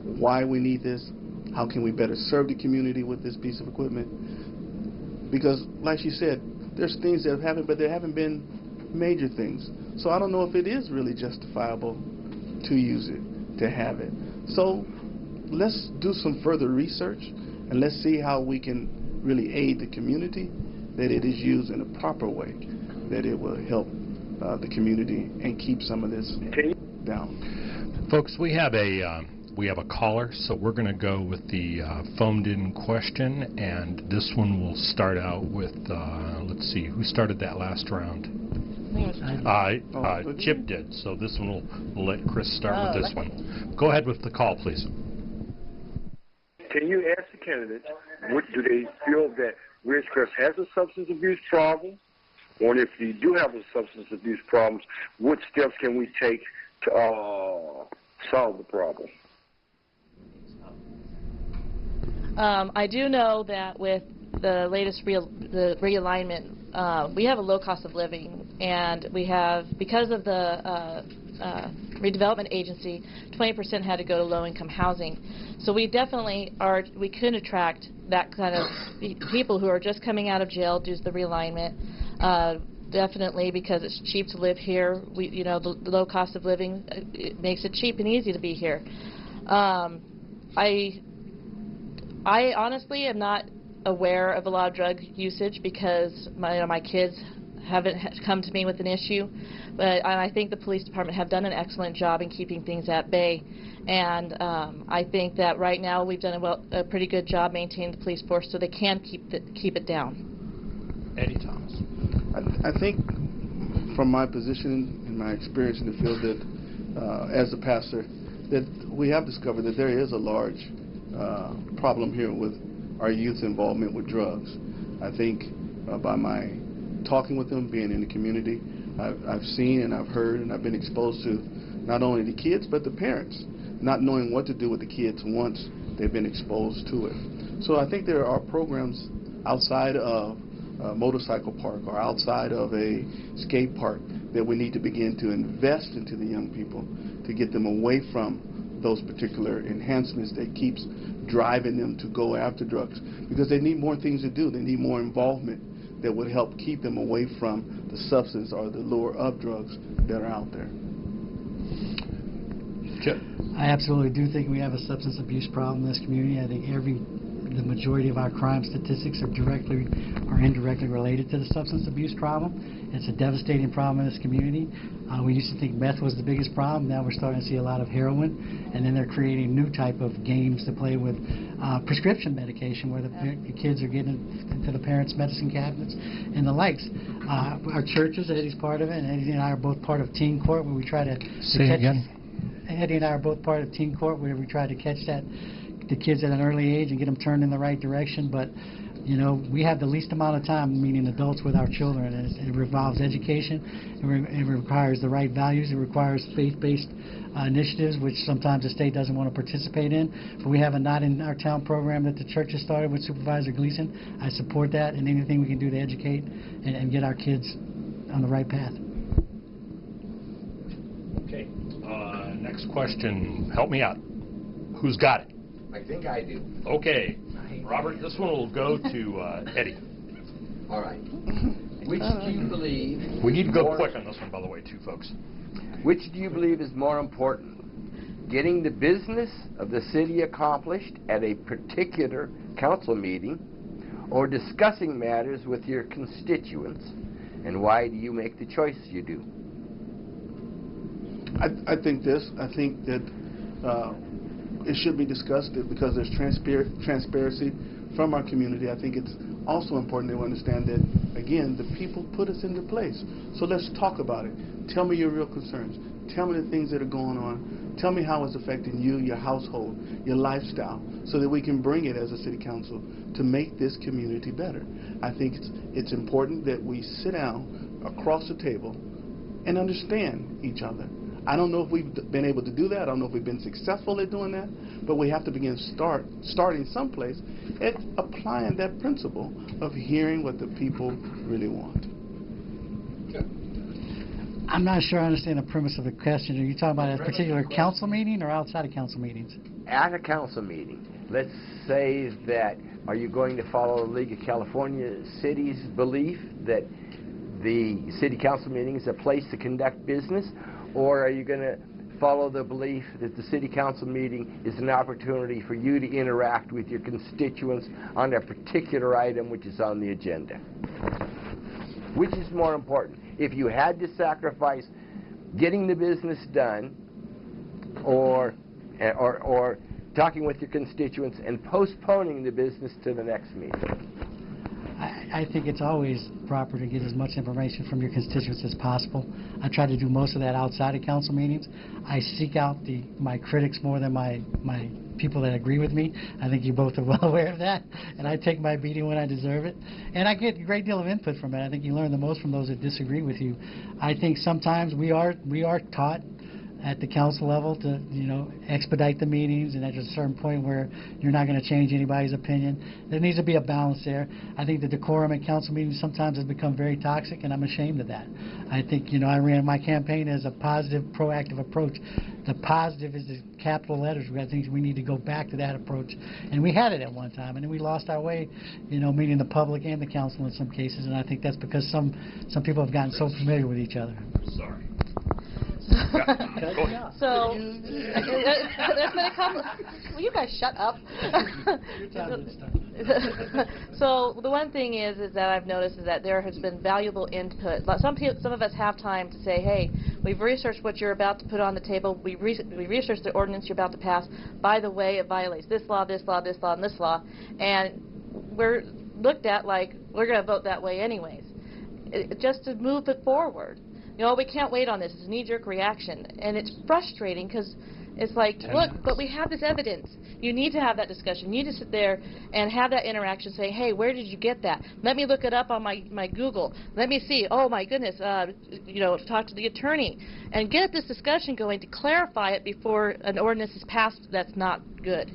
why we need this, how can we better serve the community with this piece of equipment. Because, like she said, there's things that have happened, but there haven't been major things. So I don't know if it is really justifiable to use it, to have it. So let's do some further research, and let's see how we can really aid the community, that it is used in a proper way, that it will help the community and keep some of this down. Folks, we have a caller, so we're going to go with the phoned-in question, and this one will start out with, let's see, who started that last round? Chip did, so this one we'll let Chris start with this one. Go ahead with the call, please. Can you ask the candidates, what do they feel that Ridgecrest has a substance abuse problem? Or if you do have a substance abuse problem, what steps can we take to solve the problem? I do know that with the latest the realignment, we have a low cost of living, and we have, because of the redevelopment agency, 20% had to go to low-income housing. So we definitely we could attract that kind of people who are just coming out of jail due to the realignment. Definitely, because it's cheap to live here. The low cost of living, it makes it cheap and easy to be here. I honestly am not aware of a lot of drug usage because my kids haven't come to me with an issue, but I think the police department have done an excellent job in keeping things at bay, and I think that right now we've done a pretty good job maintaining the police force so they can keep it down. Eddie Thomas. I think from my position and my experience in the field that as a pastor, that we have discovered that there is a large problem here with our youth involvement with drugs. I think by my talking with them, being in the community, I've seen and I've heard and I've been exposed to not only the kids but the parents not knowing what to do with the kids once they've been exposed to it. So I think there are programs outside of a motorcycle park or outside of a skate park that we need to begin to invest into the young people to get them away from those particular enhancements that keeps driving them to go after drugs, because they need more things to do. They need more involvement that would help keep them away from the substance or the lure of drugs that are out there. Chip. I absolutely do think we have a substance abuse problem in this community. I think the majority of our crime statistics are directly or indirectly related to the substance abuse problem. It's a devastating problem in this community. We used to think meth was the biggest problem. Now we're starting to see a lot of heroin, and then they're creating new type of games to play with prescription medication, where the kids are getting into the parents' medicine cabinets and the likes. Our churches, Eddie's part of it, and Eddie and I are both part of Teen Court, where we try to Say it again. Eddie and I are both part of Teen Court, where we try to catch the kids at an early age and get them turned in the right direction. But we have the least amount of time, meaning adults, with our children. And it revolves education. It requires the right values. It requires faith-based initiatives, which sometimes the state doesn't want to participate in. But we have a Not in Our Town program that the church has started with Supervisor Gleason. I support that, and anything we can do to educate and get our kids on the right path. Okay. Next question. Help me out. Who's got it? I think I do. Okay. Robert, this one will go to Eddie. All right. Which do you believe... We need to go quick on this one, by the way, too, folks. Which do you believe is more important? Getting the business of the city accomplished at a particular council meeting, or discussing matters with your constituents? And why do you make the choices you do? I think that it should be discussed because there's transparency from our community. I think it's also important to understand that, again, the people put us into place. So let's talk about it. Tell me your real concerns. Tell me the things that are going on. Tell me how it's affecting you, your household, your lifestyle, so that we can bring it as a city council to make this community better. I think it's important that we sit down across the table and understand each other. I don't know if we've been able to do that. I don't know if we've been successful at doing that, but we have to begin starting someplace at applying that principle of hearing what the people really want. I'm not sure I understand the premise of the question. Are you talking about a particular council meeting or outside of council meetings? At a council meeting, let's say that, are you going to follow the League of California Cities' belief that the city council meeting is a place to conduct business, or are you going to follow the belief that the city council meeting is an opportunity for you to interact with your constituents on a particular item which is on the agenda? Which is more important? If you had to sacrifice getting the business done or talking with your constituents and postponing the business to the next meeting? I think it's always proper to get as much information from your constituents as possible. I try to do most of that outside of council meetings. I seek out my critics more than my people that agree with me. I think you both are well aware of that. And I take my beating when I deserve it. And I get a great deal of input from it. I think you learn the most from those that disagree with you. I think sometimes we are taught at the council level to, expedite the meetings, and at a certain point where you're not going to change anybody's opinion. There needs to be a balance there. I think the decorum at council meetings sometimes has become very toxic, and I'm ashamed of that. I think, I ran my campaign as a positive, proactive approach. The positive is the capital letters. I think we need to go back to that approach. And we had it at one time, and then we lost our way, meeting the public and the council in some cases, and I think that's because some people have gotten so familiar with each other. Sorry. So, there's been a couple. Will you guys shut up? So the one thing is that I've noticed is that there has been valuable input. Some of us have time to say, hey, we've researched what you're about to put on the table. We researched the ordinance you're about to pass. By the way, it violates this law, this law, this law, and this law, and we're looked at like we're going to vote that way anyways, just to move it forward. We can't wait on this. It's a knee-jerk reaction. And it's frustrating because it's like, look, but we have this evidence. You need to have that discussion. You need to sit there and have that interaction, say, hey, where did you get that? Let me look it up on my Google. Let me see. Oh, my goodness. Talk to the attorney. And get this discussion going to clarify it before an ordinance is passed that's not good.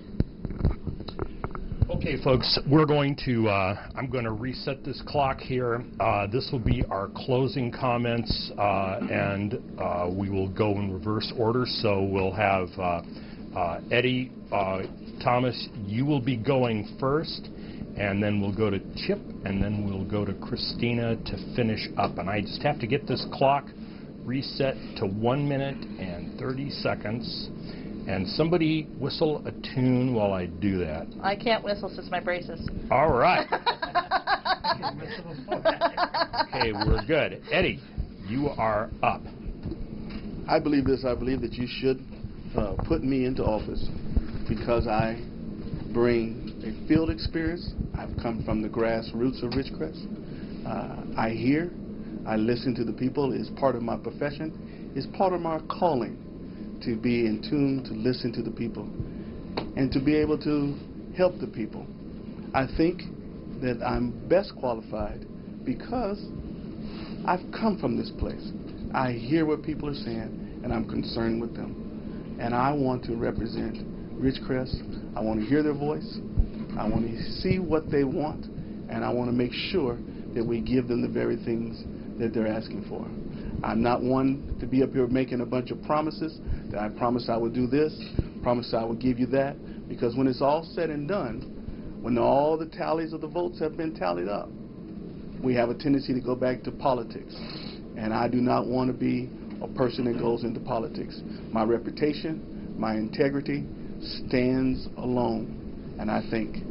Okay, folks, I'm going to reset this clock here. This will be our closing comments, and we will go in reverse order. So we'll have Eddie, Thomas, you will be going first, and then we'll go to Chip, and then we'll go to Christina to finish up. And I just have to get this clock reset to 1 minute and 30 seconds. And somebody whistle a tune while I do that. I can't whistle since my braces. All right. Okay, we're good. Eddie, you are up. I believe this. I believe that you should put me into office because I bring a field experience. I've come from the grassroots of Ridgecrest. I hear. I listen to the people. It's part of my profession. It's part of my calling, to be in tune, to listen to the people, and to be able to help the people. I think that I'm best qualified because I've come from this place. I hear what people are saying, and I'm concerned with them. And I want to represent Ridgecrest. I want to hear their voice. I want to see what they want, and I want to make sure that we give them the very things that they're asking for. I'm not one to be up here making a bunch of promises that I promise I would do this, promise I would give you that, because when it's all said and done, when all the tallies of the votes have been tallied up, we have a tendency to go back to politics. And I do not want to be a person that goes into politics. My reputation, my integrity stands alone, and I think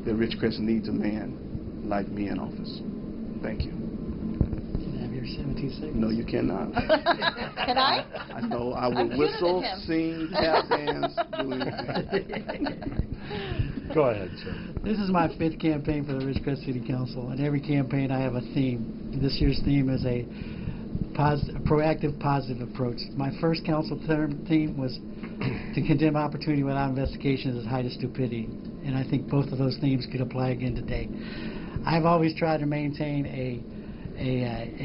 that Ridgecrest needs a man like me in office. Thank you. 17 seconds. No, you cannot. Can I? I know. I will whistle, sing, tap dance, do anything. Go ahead, sir. This is my 5th campaign for the Ridgecrest City Council, and every campaign I have a theme. This year's theme is a proactive, positive approach. My first council term theme was to condemn opportunity without investigation as height of stupidity, and I think both of those themes could apply again today. I've always tried to maintain a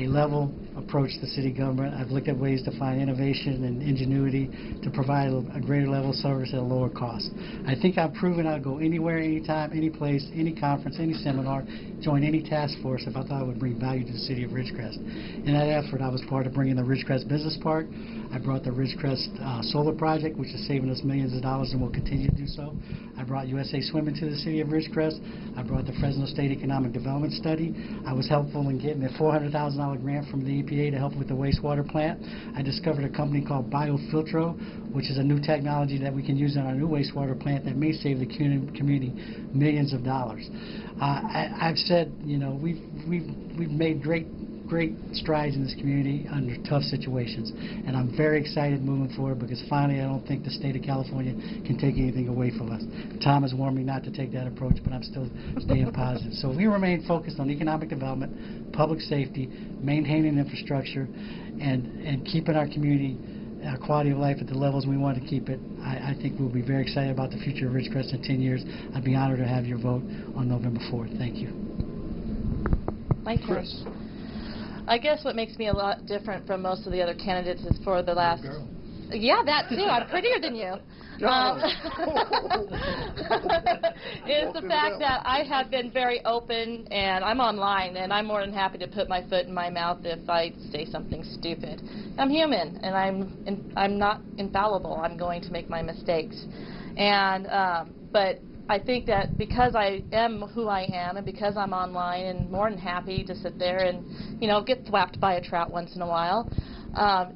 level approach the city government. I've looked at ways to find innovation and ingenuity to provide a greater level of service at a lower cost. I think I've proven I'd go anywhere, anytime, any place, any conference, any seminar, join any task force if I thought it would bring value to the city of Ridgecrest. In that effort, I was part of bringing the Ridgecrest Business Park. I brought the Ridgecrest Solar Project, which is saving us millions of dollars and will continue to do so. I brought USA Swimming to the city of Ridgecrest. I brought the Fresno State Economic Development Study. I was helpful in getting a $400,000 grant from the EPA to help with the wastewater plant. I discovered a company called BioFiltro, which is a new technology that we can use on our new wastewater plant that may save the community millions of dollars. I've said, you know, we've made great strides in this community under tough situations, and I'm very excited moving forward because finally I don't think the state of California can take anything away from us. Tom has warned me not to take that approach, but I'm still staying positive. So we remain focused on economic development, public safety, maintaining infrastructure, and keeping our community, our quality of life at the levels we want to keep it. I think we'll be very excited about the future of Ridgecrest in 10 years. I'd be honored to have your vote on November 4th. Thank you. Thank you. Chris. I guess what makes me a lot different from most of the other candidates is for the last... Yeah, that too. I'm prettier than you. Is the fact that I have been very open, and I'm online, and I'm more than happy to put my foot in my mouth if I say something stupid. I'm human, and I'm not infallible. I'm going to make my mistakes. And but I think that because I am who I am and because I'm online and more than happy to sit there and, you know, get thwacked by a trout once in a while,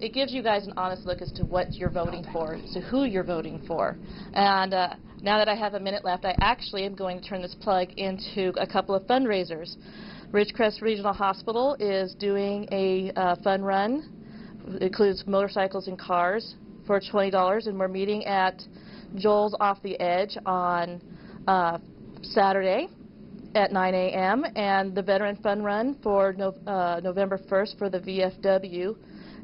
it gives you guys an honest look as to what you're voting for, to who you're voting for. And now that I have a minute left, I actually am going to turn this plug into a couple of fundraisers. Ridgecrest Regional Hospital is doing a fun run. It includes motorcycles and cars for $20, and we're meeting at Joel's Off the Edge on Saturday at 9 a.m. and the Veteran Fun Run for November 1st for the VFW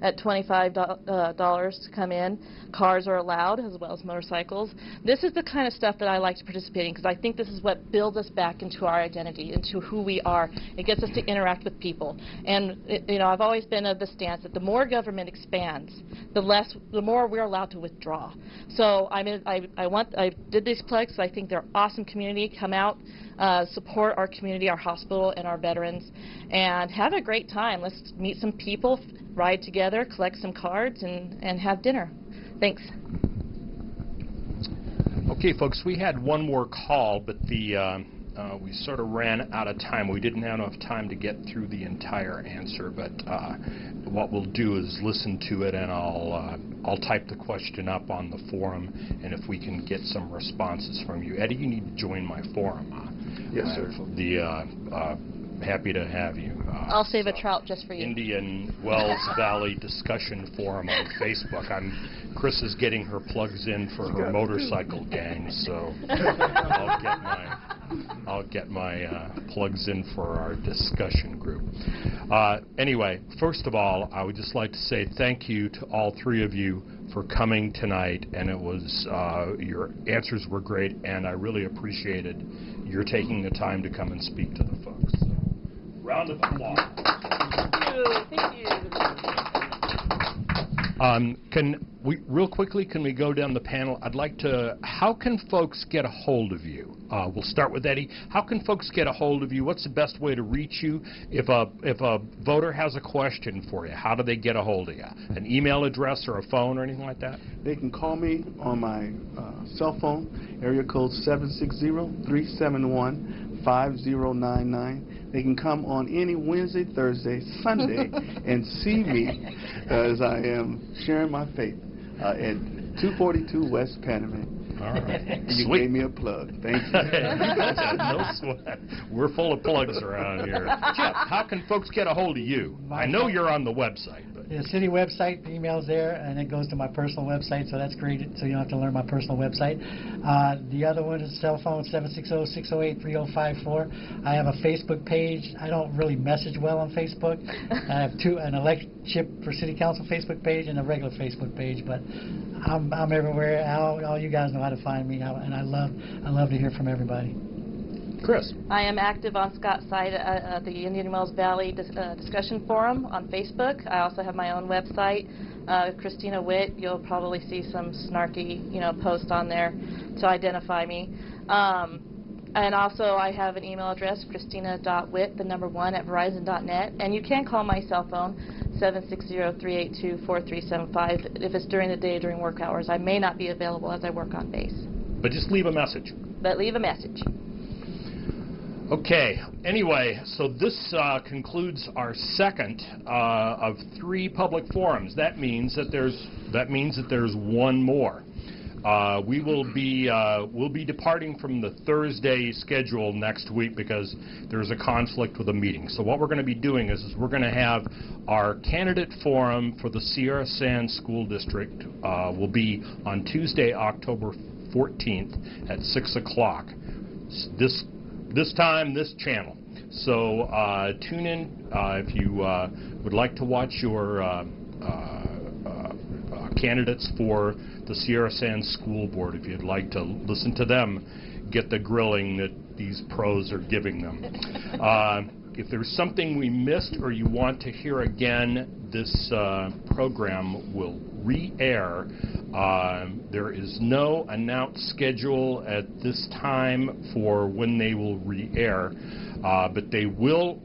at $25 to come in. Cars are allowed as well as motorcycles. This is the kind of stuff that I like to participate in because I think this is what builds us back into our identity, into who we are. It gets us to interact with people. And you know, I've always been of the stance that the more government expands, the more we're allowed to withdraw. So I did these plugs. So I think they're awesome community. Come out, support our community, our hospital, and our veterans, and have a great time. Let's meet some people, ride together, collect some cards, and have dinner. Thanks. Okay, folks, we had one more call, but we sort of ran out of time. We didn't have enough time to get through the entire answer, but what we'll do is listen to it, and I'll type the question up on the forum, and if we can get some responses from you. Eddie, you need to join my forum. Yes, sir. Happy to have you. I'll save a trout just for you. Indian Wells Valley Discussion Forum on Facebook. Chris is getting her plugs in for her motorcycle gang, so I'll get my plugs in for our discussion group. Anyway, first of all, I would just like to say thank you to all three of you for coming tonight, and it was your answers were great, and I really appreciated your taking the time to come and speak to the folks. So, round of applause. Thank you. Real quickly, can we go down the panel? I'd like to, how can folks get a hold of you? We'll start with Eddie. How can folks get a hold of you? What's the best way to reach you? If a voter has a question for you, how do they get a hold of you? An email address or a phone or anything like that? They can call me on my cell phone, area code 760-371-5099. They can come on any Wednesday, Thursday, Sunday, and see me as I am sharing my faith at 242 West Panamint. All right. You gave me a plug. Thank you. No sweat. We're full of plugs around here. Jeff, how can folks get a hold of you? I know you're on the website. But The city website, the email's there, and it goes to my personal website, so that's great, so you don't have to learn my personal website. The other one is cell phone, 760-608-3054. I have a Facebook page. I don't really message well on Facebook. I have an election for city council Facebook page and a regular Facebook page, but I'm everywhere. All you guys know how to find me, and I love to hear from everybody. Chris. I am active on Scott's side at the Indian Wells Valley Discussion Forum on Facebook. I also have my own website, Christina Witt. You'll probably see some snarky, posts on there to identify me. And also I have an email address, christina.witt1@verizon.net. And you can call my cell phone, 760-382-4375, if it's during the day, during work hours. I may not be available as I work on base. But just leave a message. But leave a message. Okay. Anyway, so this concludes our second of 3 public forums. That means that there's one more. We'll be departing from the Thursday schedule next week because there's a conflict with a meeting. So what we're going to be doing is we're going to have our candidate forum for the Sierra Sands School District will be on Tuesday, October 14th at 6 o'clock. This time, this channel. So tune in if you would like to watch your candidates for the Sierra Sands School Board. If you'd like to listen to them get the grilling that these pros are giving them. If there's something we missed or you want to hear again, this program will re-air. There is no announced schedule at this time for when they will re-air, but they will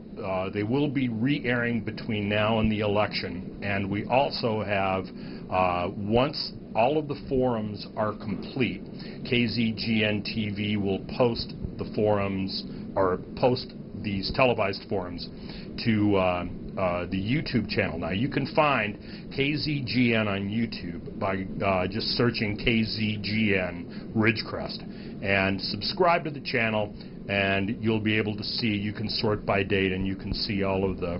be re-airing between now and the election. And we also have, once all of the forums are complete, KZGN-TV will post the forums, or post these televised forums to the YouTube channel. Now you can find KZGN on YouTube by just searching KZGN Ridgecrest and subscribe to the channel, and you'll be able to see. You can sort by date, and you can see all of the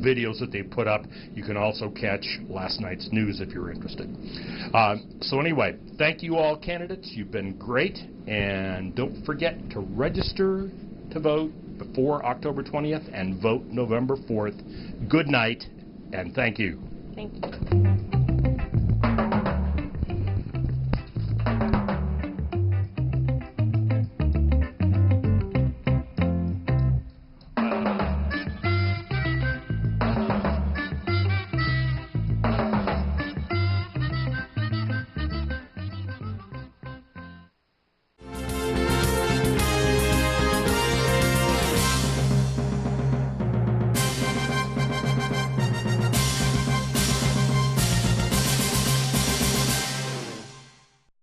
videos that they put up. You can also catch last night's news if you're interested. So anyway, thank you all candidates. You've been great, and don't forget to register to vote before October 20th and vote November 4th. Good night, and thank you. Thank you.